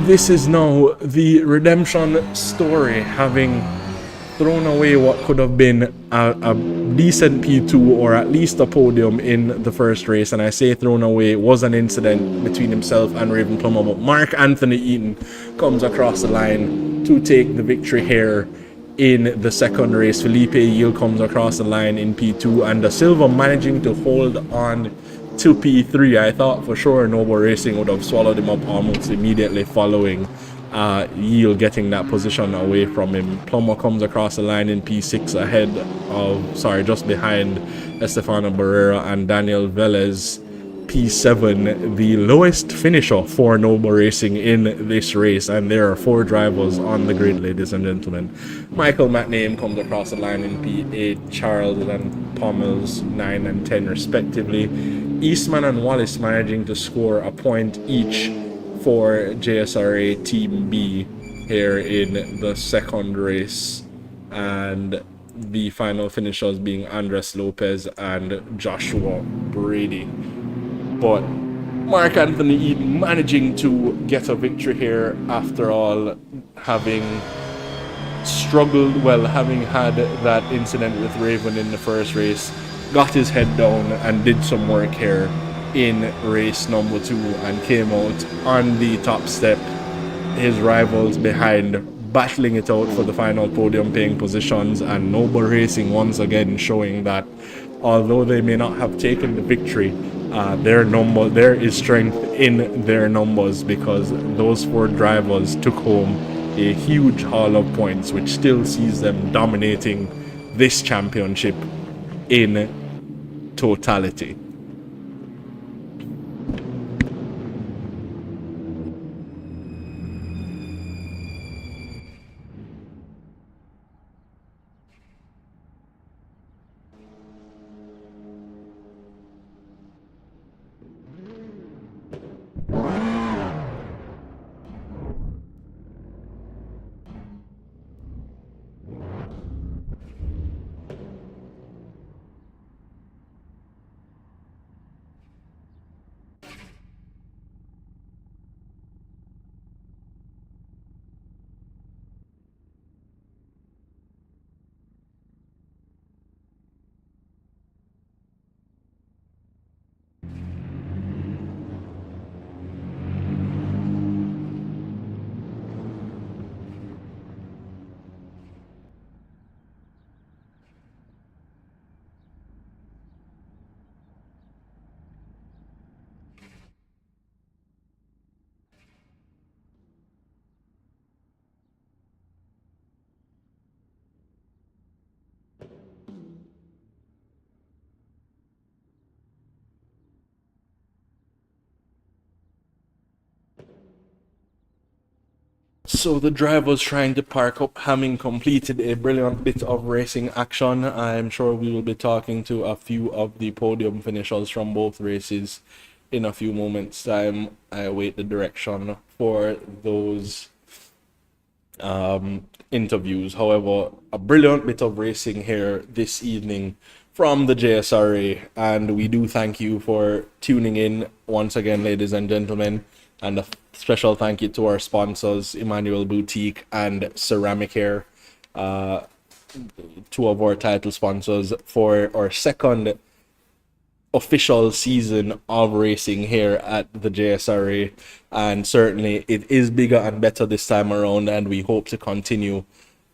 this is now the redemption story, having thrown away what could have been a decent P2 or at least a podium in the first race. And I say thrown away, it was an incident between himself and Raven Plummer, but Mark Anthony Eaton comes across the line to take the victory here in the second race. Felipe Yield comes across the line in P2, and Da Silva managing to hold on to P3. I thought for sure Noble Racing would have swallowed him up almost immediately following Yield getting that position away from him. Plummer comes across the line in P6 ahead of, just behind Estefano Barrera and Daniel Velez. P7, the lowest finisher for Noble Racing in this race, and there are 4 drivers on the grid, ladies and gentlemen. Michael McName comes across the line in P8, Charles and Pommels 9 and 10 respectively. Eastman and Wallace managing to score a point each for JSRA Team B here in the second race, and the final finishers being Andres Lopez and Joshua Brady. But Mark Anthony Eaton managing to get a victory here after all, having struggled, having had that incident with Raven in the first race, got his head down and did some work here in race number 2 and came out on the top step. His rivals behind battling it out for the final podium paying positions, and Noble Racing once again showing that although they may not have taken the victory, there is strength in their numbers, because those 4 drivers took home a huge haul of points, which still sees them dominating this championship in totality. So the drivers trying to park up, having completed a brilliant bit of racing action. I'm sure we will be talking to a few of the podium finishers from both races in a few moments' time. I await the direction for those interviews. However, a brilliant bit of racing here this evening from the JSRA, and we do thank you for tuning in once again, ladies and gentlemen. And a special thank you to our sponsors, Emmanuel Boutique and Ceramic Hair, two of our title sponsors for our second official season of racing here at the JSRA, and certainly it is bigger and better this time around, and we hope to continue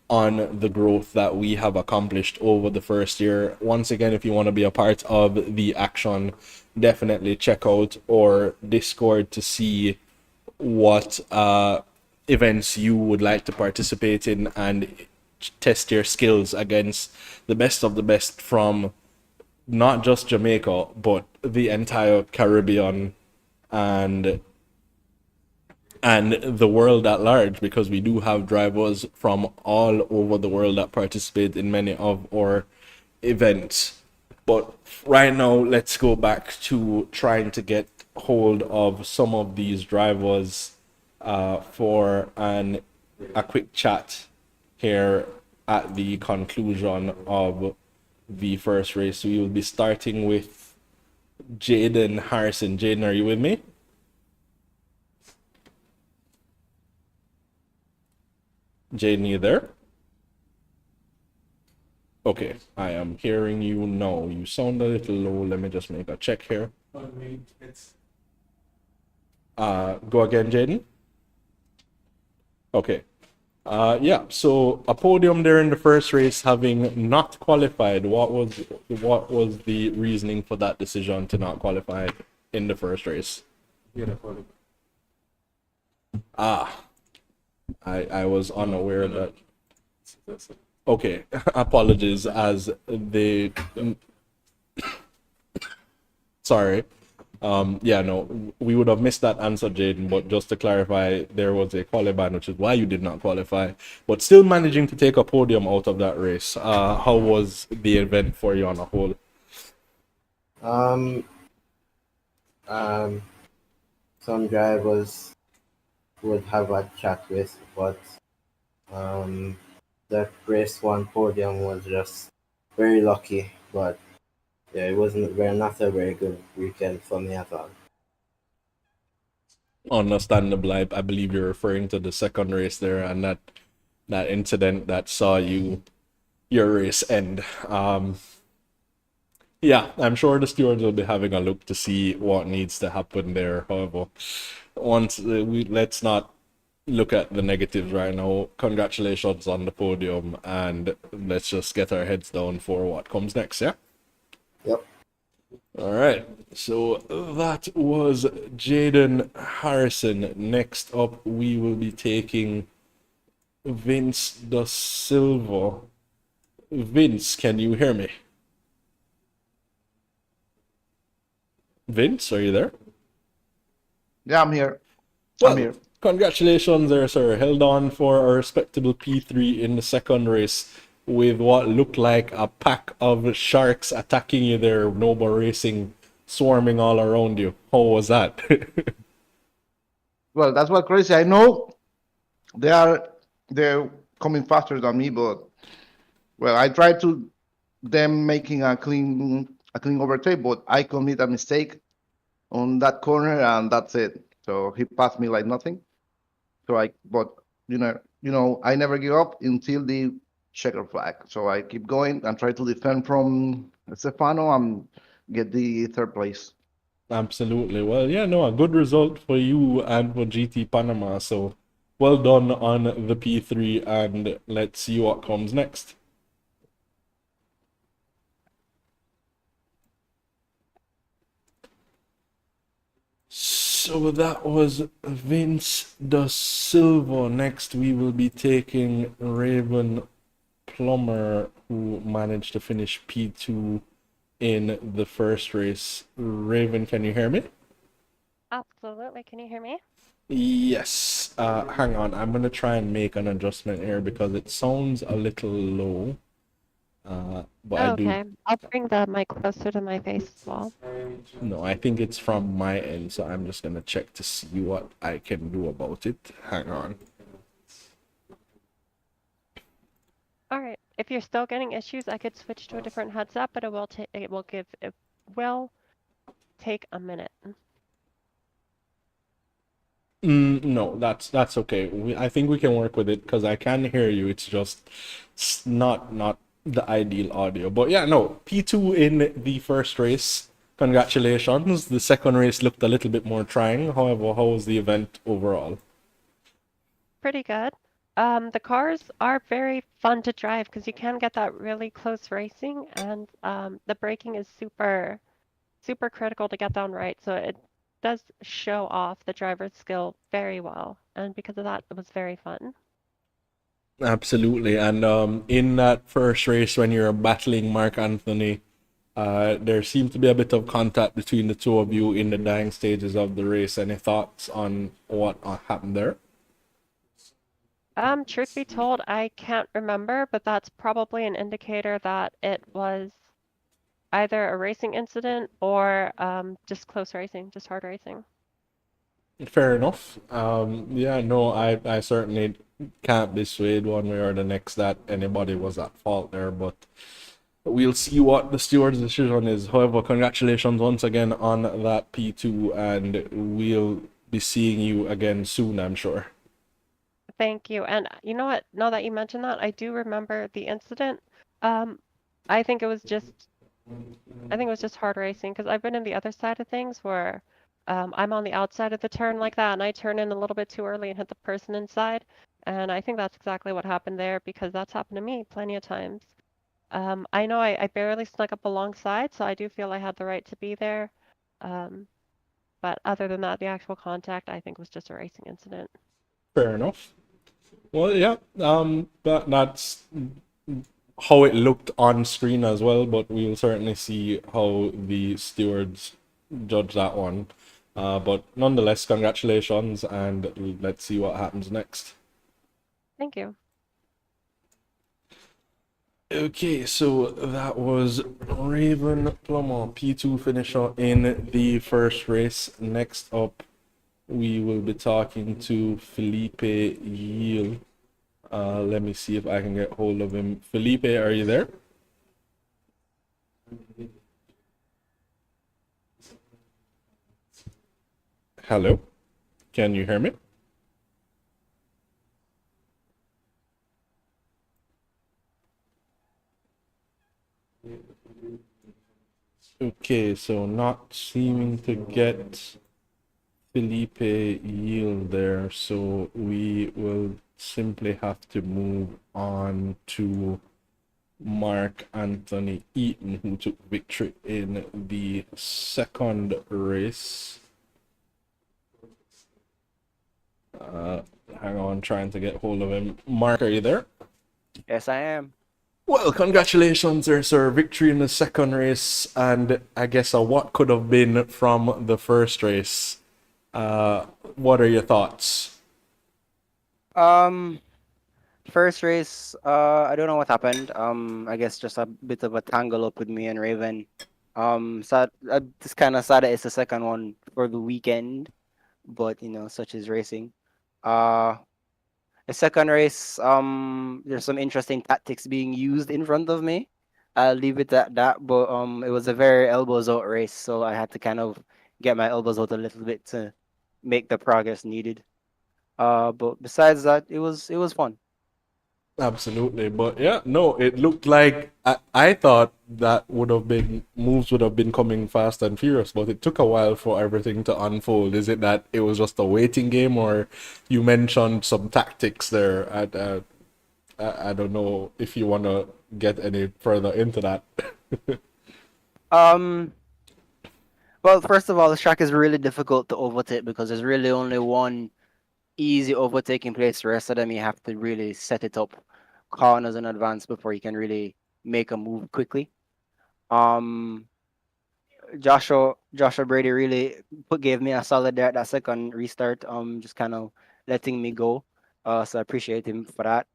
on the growth that we have accomplished over the first year. Once again, if you want to be a part of the action, definitely check out our Discord to see what events you would like to participate in and test your skills against the best of the best from not just Jamaica, but the entire Caribbean and the world at large, because we do have drivers from all over the world that participate in many of our events. But right now, let's go back to trying to get hold of some of these drivers for a quick chat here at the conclusion of the first race. We will be starting with Jaden Harrison. Jaden, are you with me? Jaden, you there? Okay, I am hearing you now. You sound a little low. Let me just make a check here. Go again, Jaden. Okay. Yeah, so a podium there in the first race, having not qualified. What was the reasoning for that decision to not qualify in the first race? I was unaware that. Okay, apologies as the. Sorry. Yeah, no, we would have missed that answer, Jaden, but just to clarify, there was a qualifying, which is why you did not qualify, but still managing to take a podium out of that race. How was the event for you on a whole? Some drivers would have a chat with, but the race one podium was just very lucky, but yeah, it wasn't very not a very good weekend for me at all. Understandable. I believe you're referring to the second race there, and that incident that saw your race end. Yeah, I'm sure the stewards will be having a look to see what needs to happen there. However, let's not look at the negatives right now. Congratulations on the podium, and let's just get our heads down for what comes next. Yeah. Yep. All right. So that was Jaden Harrison. Next up, we will be taking Vince Da Silva. Vince, can you hear me? Vince, are you there? Yeah, I'm here. Well, I'm here. congratulations there, sir. Held on for a respectable P3 in the second race with what looked like a pack of sharks attacking you there, Noble Racing swarming all around you. How was that? Well, that's what crazy. I know they're coming faster than me, but well, I tried to them making a clean overtake, but I commit a mistake on that corner and that's it. So he passed me like nothing. But I never give up until the checker flag. So I keep going and try to defend from Stefano and get the third place. Absolutely. Well, yeah, no, a good result for you and for GT Panama. So well done on the P3, and let's see what comes next. So that was Vince Da Silva. Next, we will be taking Raven Plummer, who managed to finish P2 in the first race. Raven, can you hear me? Absolutely. Can you hear me? Yes. Hang on. I'm going to try and make an adjustment here because it sounds a little low. But I do. Okay. I'll bring the mic closer to my face as well. No, I think it's from my end, so I'm just gonna check to see what I can do about it. Hang on. All right. If you're still getting issues, I could switch to a different headset, but it will take a minute. No, that's okay. I think we can work with it because I can hear you. It's just not the ideal audio. But yeah, no, P2 in the first race. Congratulations. The second race looked a little bit more trying. However, how was the event overall? Pretty good. The cars are very fun to drive because you can get that really close racing, and the braking is super critical to get down right. So it does show off the driver's skill very well, and because of that, it was very fun. Absolutely. And in that first race when you're battling Mark Anthony, there seemed to be a bit of contact between the two of you in the dying stages of the race. Any thoughts on what happened there? Truth be told, I can't remember, but that's probably an indicator that it was either a racing incident or just close racing, just hard racing. Fair enough. Yeah, no, I certainly can't be swayed one way or the next that anybody was at fault there, but we'll see what the steward's decision is. However, congratulations once again on that P2, and we'll be seeing you again soon, I'm sure. Thank you. And you know what? Now that you mention that, I do remember the incident. Um, I think it was just I think it was just hard racing because I've been in the other side of things where I'm on the outside of the turn like that and I turn in a little bit too early and hit the person inside. And I think that's exactly what happened there because that's happened to me plenty of times. I know I barely snuck up alongside, so I do feel I had the right to be there. Um, but other than that, the actual contact I think was just a racing incident. Fair enough. Well, yeah, that's how it looked on screen as well, but we'll certainly see how the stewards judge that one. But nonetheless, congratulations, and let's see what happens next. Thank you. Okay, so that was Raven Plummer, P2 finisher in the first race. Next up, we will be talking to Felipe Yiel. Let me see if I can get hold of him. Felipe, are you there? Hello? Can you hear me? Okay, so not seeming to get Felipe Yield there, so we will simply have to move on to Mark Anthony Eaton, who took victory in the second race. Hang on, trying to get hold of him. Mark, are you there? Yes, I am. Well, congratulations there, sir. Victory in the second race, and I guess what could have been from the first race. What are your thoughts? Um, First race, I don't know what happened. I guess just a bit of a tangle up with me and Raven. Sad, just kind of sad that it's the second one for the weekend, but such is racing. Uh, the second race, there's some interesting tactics being used in front of me. I'll leave it at that, but it was a very elbows out race, so I had to kind of get my elbows out a little bit to make the progress needed. But besides that, it was fun. Absolutely, but yeah, no, it looked like I thought that would have been moves would have been coming fast and furious, but it took a while for everything to unfold. Is it that it was just a waiting game, or you mentioned some tactics there? I don't know if you want to get any further into that. Um, well, first of all, the track is really difficult to overtake because there's really only one easy overtaking place. The rest of them, you have to really set it up corners in advance before you can really make a move quickly. Um, Joshua Brady really gave me a solid there at that second restart. Just kind of letting me go. So I appreciate him for that.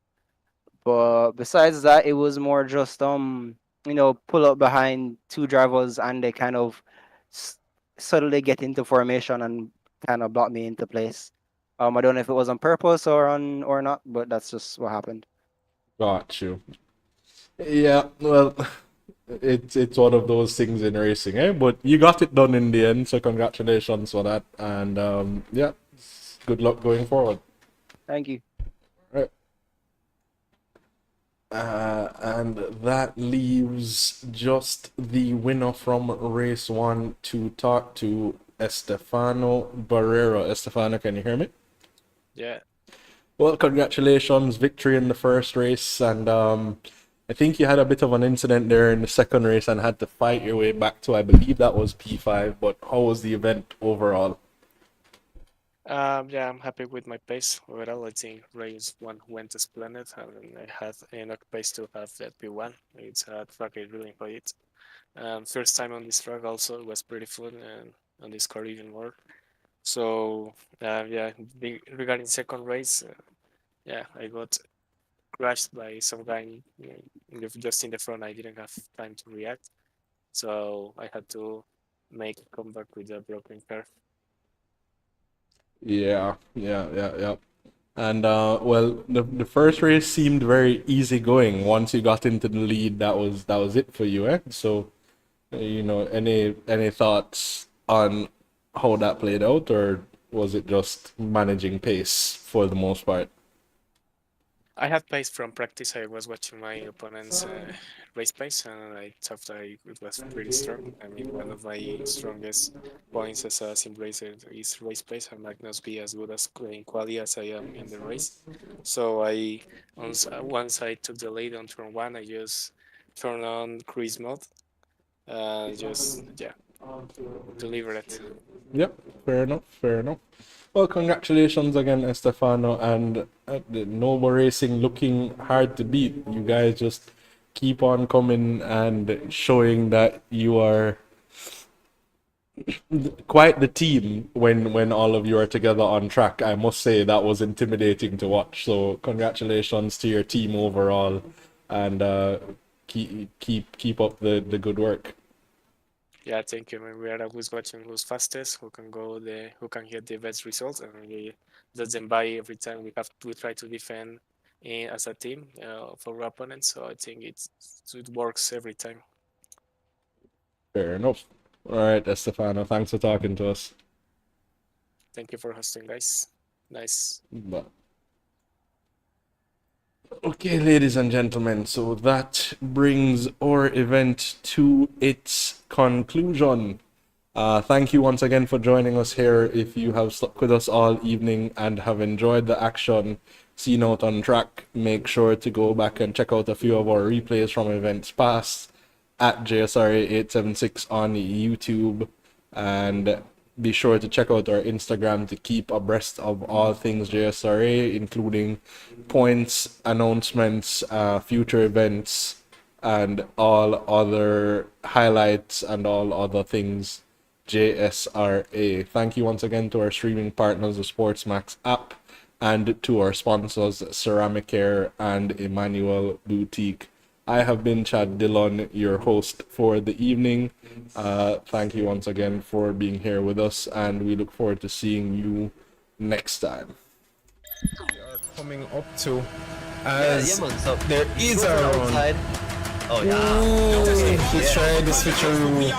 But besides that, it was more just pull up behind two drivers and they kind of s- suddenly get into formation and kind of block me into place. I don't know if it was on purpose or not, but that's just what happened. Got you. Yeah, well, it's one of those things in racing, eh? But you got it done in the end, so congratulations for that. And yeah, good luck going forward. Thank you. Right. And that leaves just the winner from race 1 to talk to, Estefano Barrero. Estefano, can you hear me? Yeah, Well, congratulations, victory in the first race, and I think you had a bit of an incident there in the second race and had to fight your way back to, I believe that was P5, but how was the event overall? yeah, I'm happy with my pace overall. I think race 1 went as planned, and I had enough pace to have that P1. It's a track I really enjoy it. First time on this track also, it was pretty fun, and on this car even more. So yeah, regarding second race, yeah, I got crashed by some guy just in the front. I didn't have time to react, so I had to make a comeback with a broken car. Yeah. And well, the first race seemed very easygoing. Once you got into the lead, that was it for you, eh? So, you know, any thoughts on how that played out, or was it just managing pace for the most part? I had pace from practice. I was watching my opponent's race pace, and I thought it was pretty strong. I mean, one of my strongest points as a sim racer is race pace. I might not be as good as in quality as I am in the race. So once I took the lead on turn 1, I just turned on cruise mode, just yeah, deliver it. Yep, fair enough, fair enough. Well, congratulations again, Estefano, and the Noble Racing looking hard to beat. You guys just keep on coming and showing that you are quite the team when all of you are together on track. I must say that was intimidating to watch. So congratulations to your team overall, and keep up the good work. Yeah, thank you. I mean, we are always watching who's fastest, who can get the best results, and we let them by every time. We try to defend as a team for our opponents. So I think it works every time. Fair enough. All right, Estefano, thanks for talking to us. Thank you for hosting, guys. Nice. But okay, ladies and gentlemen, so that brings our event to its conclusion. Thank you once again for joining us here. If you have stuck with us all evening and have enjoyed the action seen out on track, make sure to go back and check out a few of our replays from events past at JSRA 876 on YouTube, and be sure to check out our Instagram to keep abreast of all things JSRA, including points, announcements, future events, and all other highlights and all other things JSRA. Thank you once again to our streaming partners, the SportsMax app, and to our sponsors, Ceramicare and Emmanuel Boutique. I have been Chad Dillon, your host for the evening. Thank you once again for being here with us, and we look forward to seeing you next time. We are coming up to as man. So there is a round. outside. Oh yeah. Let's try the switcheroo.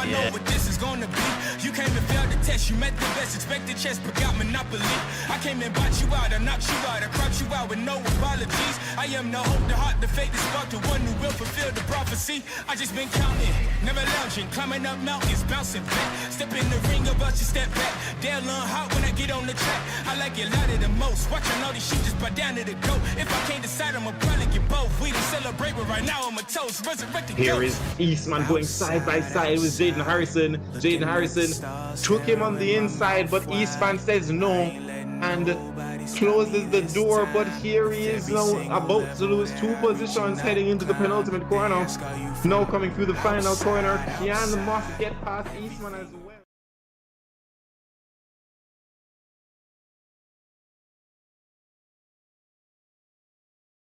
You came and failed the test, you met the best, expected chess, but got monopoly. I came and bought you out, I knocked you out, I crouched you out with no apologies. I am the hope, the heart, the faith, the spark, the one who will fulfill the prophecy. I just been counting, never lounging, climbing up mountains, bouncing back. Step in the ring, about to step back. They'll learn hot when I get on the track. I like it louder than most, watching all these shit just buy down to the goat. If I can't decide, I'ma probably get both. We done celebrate, but right now I'm a toast, resurrected. Here is Eastman going side by side with Jaden Harrison. Jaden Harrison took him on the inside, but Eastman says no and closes the door. But here he is now about to lose 2 positions heading into the penultimate corner. Now coming through the final corner, can Moss get past Eastman as well?